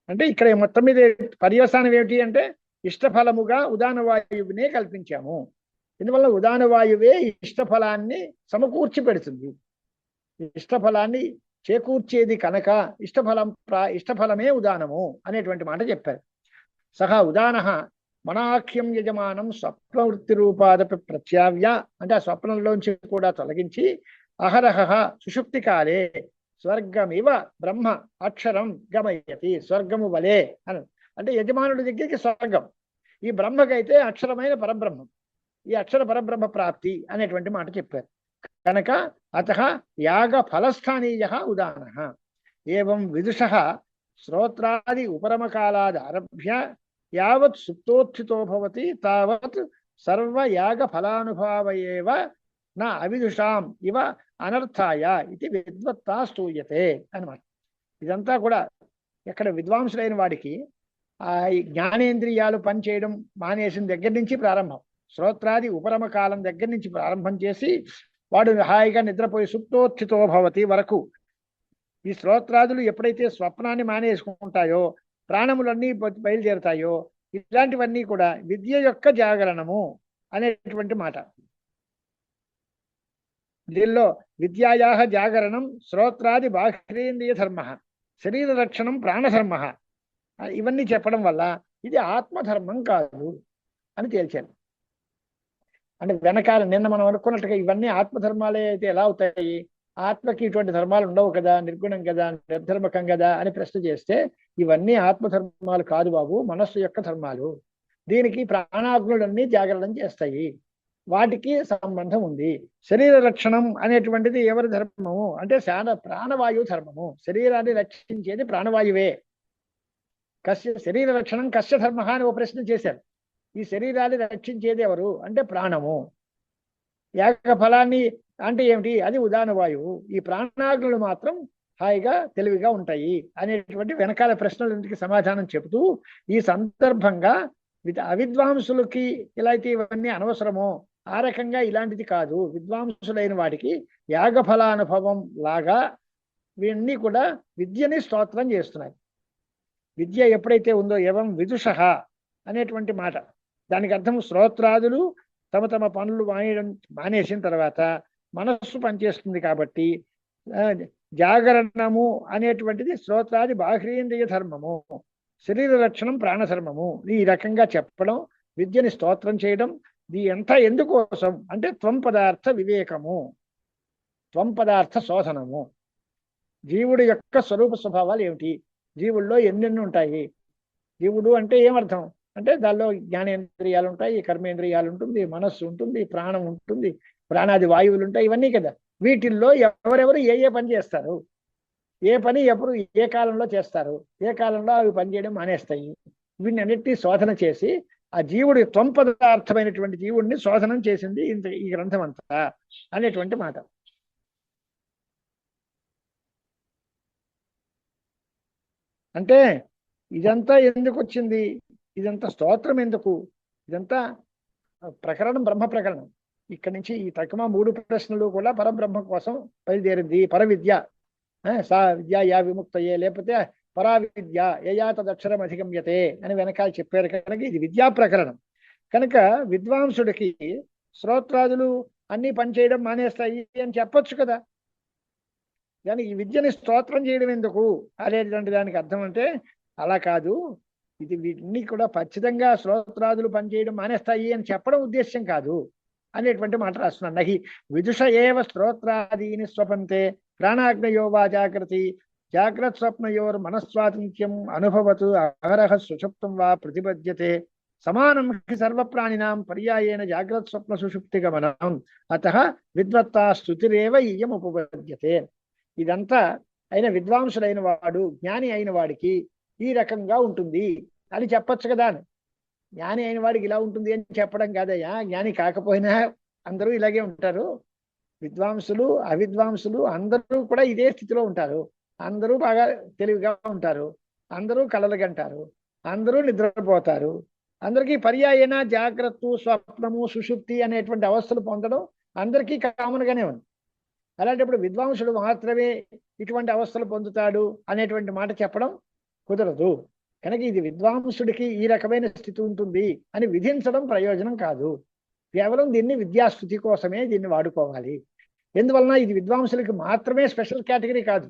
అంటే ఇక్కడ మొత్తం మీద పర్యవసానం ఏమిటి అంటే, ఇష్టఫలముగా ఉదాన వాయువునే కల్పించాము. ఇందువల్ల ఉదాన వాయువే ఇష్టఫలాన్ని సమకూర్చి పెడుతుంది. ఇష్టఫలాన్ని చేకూర్చేది కనుక ఇష్టఫలమే ఉదానము అనేటువంటి మాట చెప్పారు. సహా ఉదాన మనాఖ్యం యజమానం స్వప్నవృత్తి రూపాదపి ప్రత్యావ్య అంటే ఆ స్వప్నంలోంచి కూడా తొలగించి అహరహ సుషుప్తి కాలే స్వర్గమివ బ్రహ్మ అక్షరం గమయతి, స్వర్గము వలే అని. అంటే యజమానుడి దగ్గరికి స్వర్గం, ఈ బ్రహ్మకైతే అక్షరమైన పరబ్రహ్మం, ఈ అక్షర పరబ్రహ్మ ప్రాప్తి అనేటువంటి మాట చెప్పారు. కనుక అత యాగ ఫలస్థానీయ ఉదాన ఏం విదుష శ్రోత్రాది ఉపరమకాలాద్ ఆరభ్య యావత్ సుప్తోత్థితో భవతి తావత్ సర్వయాగ ఫలానుభావయేవ నా అవిదుషాం ఇవ అనర్థాయ ఇది విద్వత్తా స్తూయతే అనమాట. ఇదంతా కూడా ఎక్కడ విద్వాంసులైన వాడికి ఆ జ్ఞానేంద్రియాలు పనిచేయడం మానేసిన దగ్గర నుంచి ప్రారంభం, శ్రోత్రాది ఉపరమ కాలం దగ్గర నుంచి ప్రారంభం చేసి వాడు హాయిగా నిద్రపోయి సుప్తోత్థితో భవతి వరకు, ఈ శ్రోత్రాదులు ఎప్పుడైతే స్వప్నాన్ని మానేసుకుంటాయో ప్రాణములన్నీ బయలుదేరుతాయో ఇలాంటివన్నీ కూడా విద్య యొక్క జాగరణము అనేటువంటి మాట. దీనిలో విద్యాయా జాగరణం శ్రోత్రాది బాహ్యేంద్రియ ధర్మ, శరీర రక్షణం ప్రాణధర్మ, ఇవన్నీ చెప్పడం వల్ల ఇది ఆత్మధర్మం కాదు అని తేల్చారు. అంటే వెనకాల నిన్న మనం అనుకున్నట్టుగా ఇవన్నీ ఆత్మధర్మాలే అయితే ఎలా అవుతాయి, ఆత్మకి ఇటువంటి ధర్మాలు ఉండవు కదా, నిర్గుణం కదా, నిర్ధర్మకం కదా అని ప్రశ్న చేస్తే ఇవన్నీ ఆత్మధర్మాలు కాదు బాబు, మనస్సు యొక్క ధర్మాలు. దీనికి ప్రాణాగ్నులన్నీ జాగరణం చేస్తాయి. వాటికి సంబంధం ఉంది. శరీర రక్షణం అనేటువంటిది ఎవరి ధర్మము అంటే ప్రాణవాయువు ధర్మము. శరీరాన్ని రక్షించేది ప్రాణవాయువే. శరీర రక్షణం కస్య ధర్మ అని ఓ ప్రశ్న చేశారు. ఈ శరీరాన్ని రక్షించేది ఎవరు అంటే ప్రాణము. యాగ ఫలాన్ని అంటే ఏమిటి? అది ఉదాన వాయువు. ఈ ప్రాణాగ్నులు మాత్రం హాయిగా తెలివిగా ఉంటాయి అనేటువంటి వెనకాల ప్రశ్నలన్నిటికీ సమాధానం చెబుతూ ఈ సందర్భంగా అవిద్వాంసులకి ఇలా అయితే ఇవన్నీ అనవసరమో ఆ రకంగా ఇలాంటిది కాదు. విద్వాంసులైన వాటికి యాగఫలానుభవం లాగా వీళ్ళని కూడా విద్యని స్తోత్రం చేస్తున్నాయి. విద్య ఎప్పుడైతే ఉందో ఏవం విదుష అనేటువంటి మాట, దానికి అర్థం శ్రోత్రాదులు తమ తమ పనులు మానేసిన తర్వాత మనస్సు పనిచేస్తుంది కాబట్టి జాగరణము అనేటువంటిది శ్రోత్రాది బాహ్యేంద్రియ ధర్మము, శరీర లక్షణం ప్రాణధర్మము. ఈ రకంగా చెప్పడం, విద్యని స్తోత్రం చేయడం ఎంత ఎందుకోసం అంటే త్వం పదార్థ వివేకము, త్వం పదార్థ శోధనము. జీవుడి యొక్క స్వరూప స్వభావాలు ఏమిటి, జీవుల్లో ఎన్నెన్ని ఉంటాయి. జీవుడు అంటే ఏమర్థం అంటే దానిలో జ్ఞానేంద్రియాలు ఉంటాయి, కర్మేంద్రియాలు ఉంటుంది, మనస్సు ఉంటుంది, ప్రాణం ఉంటుంది, ప్రాణాది వాయువులు ఉంటాయి, ఇవన్నీ కదా. వీటిల్లో ఎవరెవరు ఏ ఏ పని చేస్తారు, ఏ పని ఎప్పుడు ఏ కాలంలో చేస్తారు, ఏ కాలంలో అవి పనిచేయడం మానేస్తాయి, వీటిని అన్నిటినీ శోధన చేసి ఆ జీవుడి త్వం పదార్థమైనటువంటి జీవుడిని శోధనం చేసింది ఈ గ్రంథం అంతా అనేటువంటి మాట. అంటే ఇదంతా ఎందుకు వచ్చింది, ఇదంతా స్తోత్రం ఎందుకు, ఇదంతా ప్రకరణం బ్రహ్మ ప్రకరణం. ఇక్కడి నుంచి ఈ తక్కువ 3 ప్రశ్నలు కూడా పరబ్రహ్మ కోసం బయలుదేరింది. పరవిద్య సా విద్య యా విముక్తయే, లేకపోతే పరావిద్య యయా తదక్షరం అధిగమ్యతే అని వెనకాల చెప్పారు కనుక ఇది విద్యా ప్రకరణం. కనుక విద్వాంసుడికి శ్రోత్రాదులు అన్నీ పనిచేయడం మానేస్తాయి అని చెప్పొచ్చు కదా. కానీ ఈ విద్యని స్తోత్రం చేయడం ఎందుకు అనేటువంటి దానికి అర్థం అంటే అలా కాదు, ఇది వీటిని కూడా ఖచ్చితంగా శ్రోత్రాదులు పనిచేయడం మానేస్తాయి అని చెప్పడం ఉద్దేశ్యం కాదు అనేటువంటి మాట రాస్తున్నాను. నహి విదుష ఏవ శ్రోత్రాదీని స్వపంతే ప్రాణాగ్నయో వా జాగ్రత్త జాగ్రత్త స్వప్నయోర్ మనస్వాతంత్యం అనుభవతు అహరహ సుషుప్తం వా ప్రతిపద్యతే సమానం హి సర్వప్రాణినాం పర్యాయేన జాగ్రత్త స్వప్న సుషుప్తి గమనం అతః విద్వత్తా స్తుతిరేవ ఇయం ఉపపద్యతే. ఇదంతా అయిన విద్వాంసులైన వాడు, జ్ఞాని అయిన వాడికి ఈ రకంగా ఉంటుంది అని చెప్పచ్చు కదా. జ్ఞాని అయిన వాడికి ఇలా ఉంటుంది అని చెప్పడం కాదయ్యా, జ్ఞాని కాకపోయినా అందరూ ఇలాగే ఉంటారు. విద్వాంసులు అవిద్వాంసులు అందరూ కూడా ఇదే స్థితిలో ఉంటారు. అందరూ బాగా తెలివిగా ఉంటారు, అందరూ కలలుగంటారు, అందరూ నిద్రపోతారు. అందరికీ పర్యాయన జాగ్రత్త స్వప్నము సుషుప్తి అనేటువంటి అవస్థలు పొందడం అందరికీ కామన్గానే ఉంది. అలాంటప్పుడు విద్వాంసుడు మాత్రమే ఇటువంటి అవస్థలు పొందుతాడు అనేటువంటి మాట చెప్పడం కుదరదు. కనుక ఇది విద్వాంసుడికి ఈ రకమైన స్థితి ఉంటుంది అని విధించడం ప్రయోజనం కాదు. కేవలం దీన్ని విద్యాస్థుతి కోసమే దీన్ని వాడుకోవాలి. ఎందువలన ఇది విద్వాంసులకి మాత్రమే స్పెషల్ కేటగిరీ కాదు.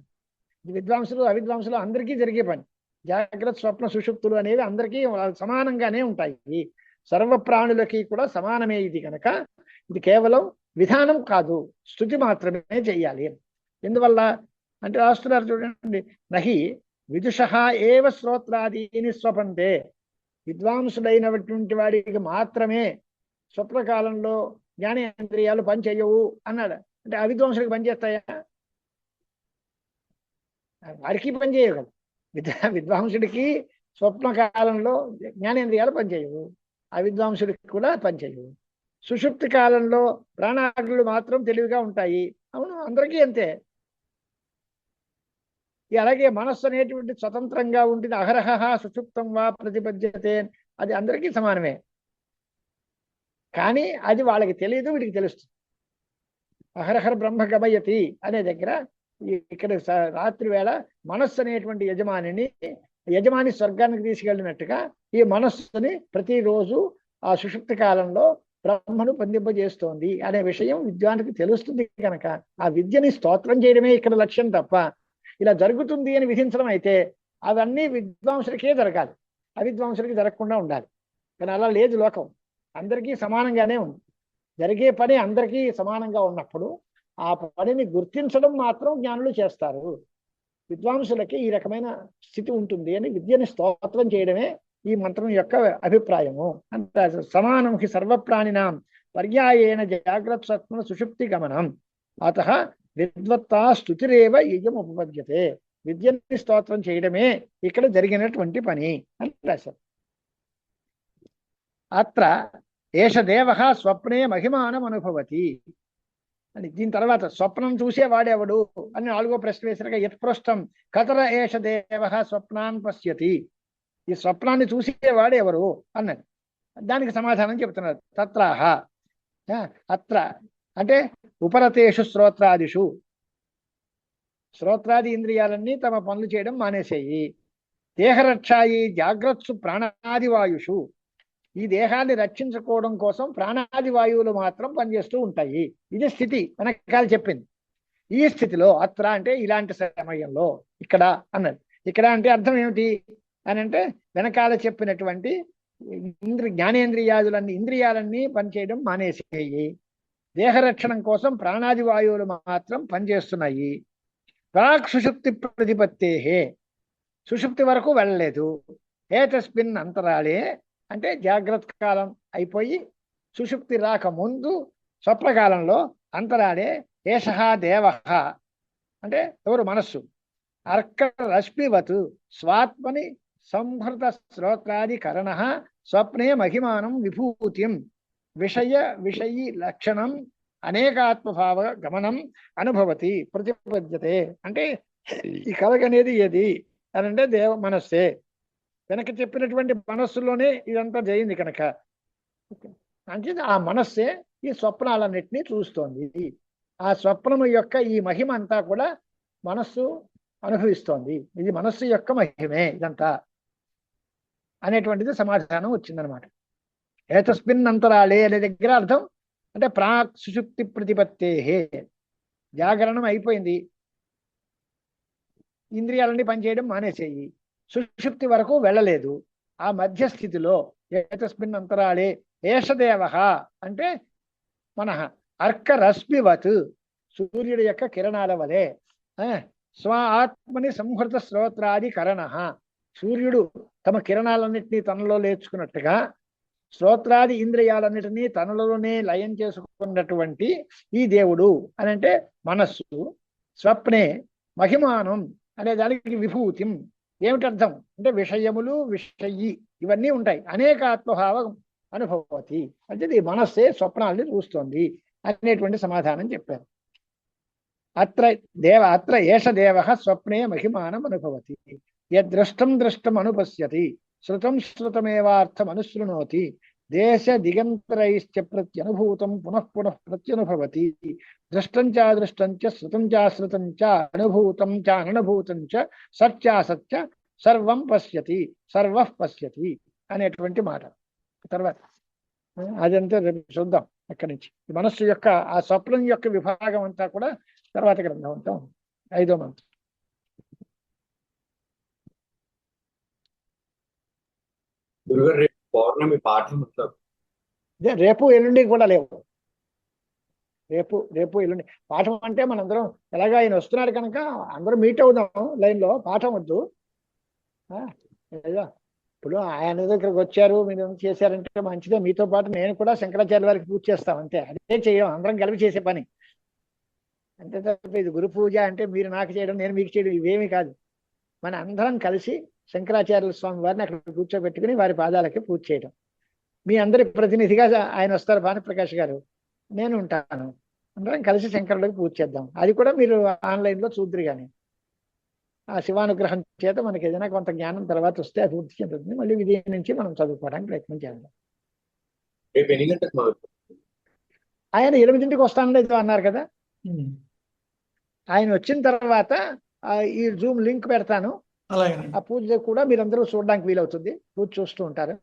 ఇది విద్వాంసులు అవిద్వాంసులు అందరికీ జరిగే పని. జాగ్రత్త స్వప్న సుషుప్తులు అనేవి అందరికీ సమానంగానే ఉంటాయి. సర్వప్రాణులకి కూడా సమానమే ఇది. కనుక ఇది కేవలం విధానం కాదు, స్థుతి మాత్రమే చెయ్యాలి. ఎందువల్ల అంటే రాస్తున్నారు చూడండి, నహి విదుష ఏవ శ్రోత్రాదీని స్వపంతే, విద్వాంసుడైనటువంటి వాడికి మాత్రమే స్వప్నకాలంలో జ్ఞానేంద్రియాలు పనిచేయవు అన్నాడు. అంటే అవిద్వాంసుడికి పనిచేస్తాయా? వాడికి పనిచేయవు కదా. విద్వాంసుడికి స్వప్నకాలంలో జ్ఞానేంద్రియాలు పనిచేయవు, అవిద్వాంసుడికి కూడా పనిచేయవు. సుషుప్తి కాలంలో ప్రాణాగ్నులు మాత్రం తెలివిగా ఉంటాయి. అవును, అందరికీ అంతే. అలాగే మనస్సు అనేటువంటి స్వతంత్రంగా ఉంటుంది. అహరహ సుషుప్తం వా ప్రతిపద్యతే, అది అందరికీ సమానమే. కానీ అది వాళ్ళకి తెలియదు, వీడికి తెలుస్తుంది. అహరహర బ్రహ్మ గమయతి అనే దగ్గర ఇక్కడ రాత్రి వేళ మనస్సు అనేటువంటి యజమాని స్వర్గానికి తీసుకెళ్ళినట్టుగా ఈ మనస్సుని ప్రతిరోజు ఆ సుషుప్తి కాలంలో బ్రహ్మను పొందింపజేస్తోంది అనే విషయం విద్వానికి తెలుస్తుంది. కనుక ఆ విద్యని స్తోత్రం చేయడమే ఇక్కడ లక్ష్యం తప్ప ఇలా జరుగుతుంది అని విధించడం అయితే అవన్నీ విద్వాంసులకే జరగాలి, అవిద్వాంసులకి జరగకుండా ఉండాలి. కానీ అలా లేదు. లోకం అందరికీ సమానంగానే ఉంది. జరిగే పని అందరికీ సమానంగా ఉన్నప్పుడు ఆ పనిని గుర్తించడం మాత్రం జ్ఞానులు చేస్తారు. విద్వాంసులకి ఈ రకమైన స్థితి ఉంటుంది అని విద్యని స్తోత్రం చేయడమే ఈ మంత్రం యొక్క అభిప్రాయము. అంటే సమానం హి సర్వప్రాణినాం పర్యాయేణ జాగ్రత్త స్వప్న సుషుప్తి గమనం అతః విద్వత్తా స్తుతిరేవ ఇయం ఉపపద్యతే. విద్యని స్తోత్రం చేయడమే ఇక్కడ జరిగినటువంటి పని అని రాశారు. అత్ర ఏష దేవ స్వప్నే మహిమానం అనుభవతి అని. దీని తర్వాత స్వప్నం చూసేవాడెవడు అని 4వ ప్రశ్న వేసినగా యత్పృష్టం కతర ఏష దేవ స్వప్నాన్ పశ్యతి. ఈ స్వప్నాన్ని చూసేవాడు ఎవరు అన్నది. దానికి సమాధానం చెప్తున్నారు. తత్రాహ అత్ర అంటే ఉపరతేషు శ్రోత్రాదిషు, శ్రోత్రాది ఇంద్రియాలన్నీ తమ పనులు చేయడం మానేసేయి. దేహరక్షాయి జాగ్రత్సు ప్రాణాది వాయుషు, ఈ దేహాన్ని రక్షించుకోవడం కోసం ప్రాణాది వాయువులు మాత్రం పనిచేస్తూ ఉంటాయి. ఇది స్థితి వెనకాల చెప్పింది. ఈ స్థితిలో అత్ర అంటే ఇలాంటి సమయంలో, ఇక్కడ అన్నది. ఇక్కడ అంటే అర్థం ఏమిటి అని అంటే వెనకాల చెప్పినటువంటి జ్ఞానేంద్రియాదులన్నీ ఇంద్రియాలన్నీ పనిచేయడం మానేసేయి. దేహరక్షణం కోసం ప్రాణాది వాయువులు మాత్రం పనిచేస్తున్నాయి. ప్రాక్ సుషుప్తి ప్రతిపత్తేహే, సుషుప్తి వరకు వెళ్ళలేదు. ఏతస్మిన్ అంతరాళే అంటే జాగ్రత్త కాలం అయిపోయి సుషుప్తి రాకముందు స్వప్నకాలంలో అంతరాళే ఏషః దేవః అంటే ఎవరు మనస్సు అర్క రశ్మివత్ స్వాత్మని సంహృత శ్రోత్రాది కరణ స్వప్నే మహిమానం విభూతిం విషయి లక్షణం అనేకాత్మభావ గమనం అనుభవతి ప్రతిపద్యతే. అంటే ఈ కలగనేది ఏది అని అంటే మనస్సే. వెనక చెప్పినటువంటి మనస్సులోనే ఇదంతా జరిగింది కనుక అంటే ఆ మనస్సే ఈ స్వప్నాలన్నిటినీ చూస్తోంది. ఆ స్వప్నము యొక్క ఈ మహిమ అంతా కూడా మనస్సు అనుభవిస్తోంది. ఇది మనస్సు యొక్క మహిమే ఇదంతా అనేటువంటిది సమాధానం వచ్చిందనమాట. ఏతస్మిన్ అంతరాళే అనే దగ్గర అర్థం అంటే ప్రాక్ సుషుప్తి ప్రతిపత్తేహే, జాగరణం అయిపోయింది, ఇంద్రియాలన్నీ పనిచేయడం మానేసేయి, సుషుప్తి వరకు వెళ్ళలేదు. ఆ మధ్యస్థితిలో ఏతస్మిన్ అంతరాళే ఏషదేవ అంటే మనః అర్క రశ్మివత్ సూర్యుడి యొక్క కిరణాల వలె స్వ ఆత్మని సంహృత శ్రోత్రాది కరణ, సూర్యుడు తమ కిరణాలన్నింటినీ తనలో లేచుకున్నట్టుగా శ్రోత్రాది ఇంద్రియాలన్నిటినీ తనలోనే లయం చేసుకున్నటువంటి ఈ దేవుడు అని అంటే మనస్సు స్వప్నే మహిమానం అనే దానికి విభూతిం ఏమిటి అర్థం అంటే విషయములు విషయి ఇవన్నీ ఉంటాయి. అనేక ఆత్మభావం అనుభవతి అంటే ఈ మనస్సే స్వప్నాల్ని చూస్తోంది అనేటువంటి సమాధానం చెప్పారు. అత్ర ఏష దేవ స్వప్నే మహిమానం అనుభవతి. యదృష్టం దృష్టం అనుపశ్యతి శృతం శృతమేవార్థం అనుశృణోతి దేశ దిగంతరైశ్చ ప్రత్యనుభూతం పునః పునః ప్రత్యనుభవతి దృష్టం చ దృష్టం చ శృతం చ శృతం చ అనుభూతం చ అననుభూతం చ సత్యాసత్య సర్వం పశ్యతి సర్వః పశ్యతి అనేటువంటి మాట. తర్వాత అదంతా రేపు చూద్దాం. అక్కడి నుంచి మనస్సు యొక్క ఆ స్వప్నం యొక్క విభాగం అంతా కూడా తర్వాత గ్రంథం అంతా 5వ మంత్రం. పౌర్ణమి పాఠం రేపు ఎల్లుండి కూడా లేవు. రేపు ఎల్లుండి పాఠం అంటే మనందరం ఎలాగా ఆయన వస్తున్నారు కనుక అందరూ మీట్ అవుదాం లైన్లో. పాఠం వద్దు. ఇప్పుడు ఆయన దగ్గరకు వచ్చారు మీరు చేశారంటే మంచిదే. మీతో పాటు నేను కూడా శంకరాచార్య వారికి పూజ చేస్తాం అంతే. అదే చెయ్యం, అందరం కలిపి చేసే పని అంతే తప్ప ఇది గురు పూజ అంటే మీరు నాకు చేయడం నేను మీకు చేయడం ఇవేమీ కాదు. మన అందరం కలిసి శంకరాచార్య స్వామి వారిని అక్కడ కూర్చోబెట్టుకుని వారి పాదాలకి పూజ చేయడం. మీ అందరి ప్రతినిధిగా ఆయన వస్తారు, భానుప్రకాష్ గారు, నేను ఉంటాను. అందరం కలిసి శంకరుడికి పూజ చేద్దాం. అది కూడా మీరు ఆన్లైన్లో చూద్దరు. కానీ ఆ శివానుగ్రహం చేత మనకి ఏదైనా కొంత జ్ఞానం తర్వాత వస్తే అది పూర్తి చెందుతుంది. మళ్ళీ విధి నుంచి మనం చదువుకోవడానికి ప్రయత్నం చేద్దాం. ఆయన 8ంటికి వస్తానలేదు అన్నారు కదా. ఆయన వచ్చిన తర్వాత ఈ జూమ్ లింక్ పెడతాను. ఆ పూజ కూడా మీరందరూ చూడడానికి వీలవుతుంది. పూజ చూస్తూ ఉంటారు.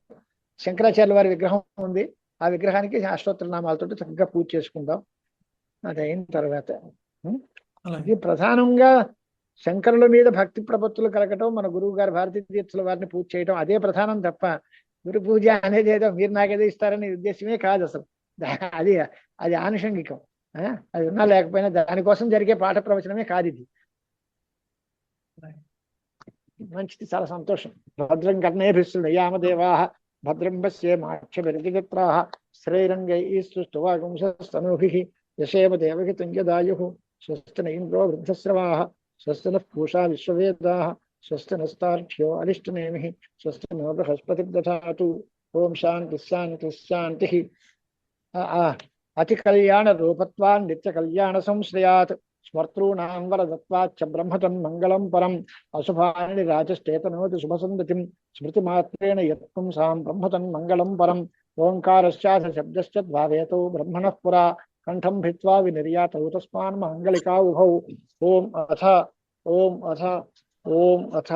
శంకరాచార్య వారి విగ్రహం ఉంది. ఆ విగ్రహానికి అష్టోత్తర నామాలతో చక్కగా పూజ చేసుకుందాం. అది అయిన తర్వాత ఇది ప్రధానంగా శంకరుల మీద భక్తి ప్రపత్తులు కలగటం, మన గురువు గారు భారతీ తీర్థుల వారిని పూజ చేయడం అదే ప్రధానం తప్ప గురు పూజ అనేది ఏదో మీరు నాకేదో ఇస్తారనే ఉద్దేశమే కాదు అసలు. అది ఆనుషంగికం. అది ఉన్నా లేకపోయినా దానికోసం జరిగే పాఠ ప్రవచనమే కాదు ఇది. మంచిది, చాలా సంతోషం. భద్రం కర్ణేభిస్సులు యామదేవా భద్రం పశ్యేమాక్షభిర్యజత్రాः శ్రైరంగైः స్తుష్టువాగుంసస్తనూభిः యశేమ దేవహితం యదాయుః స్వస్తి న ఇంద్రో వృద్ధశ్రవాः స్వస్తి నః పూషా విశ్వవేదాः స్వస్తి నస్తార్క్ష్యో అరిష్టనేమిః స్వస్తి నో బృహస్పతిర్దధాతు. ఓం శాంతి శాంతి శాంతి. అతి కళ్యాణ రూపత్వాన్ నిత్య కళ్యాణ సంశ్రయాత్ స్మర్తॄణాం వరదత్వాచ్చ బ్రహ్మతన్ మంగళం పరం. అశుభాని రాజశ్చేతనోతి శుభసందతిం స్మృతిమాత్రేణ యత్పుంసాం బ్రహ్మతన్ మంగళం పరం. ఓంకారశ్చాథ శబ్దశ్చ ద్వావేతో బ్రహ్మణః పురా కంఠం భిత్వా వినిర్యాతౌ తస్మాన్ మంగళికా ఉభౌ. ఓం అథ ఓం అథ ఓం అథ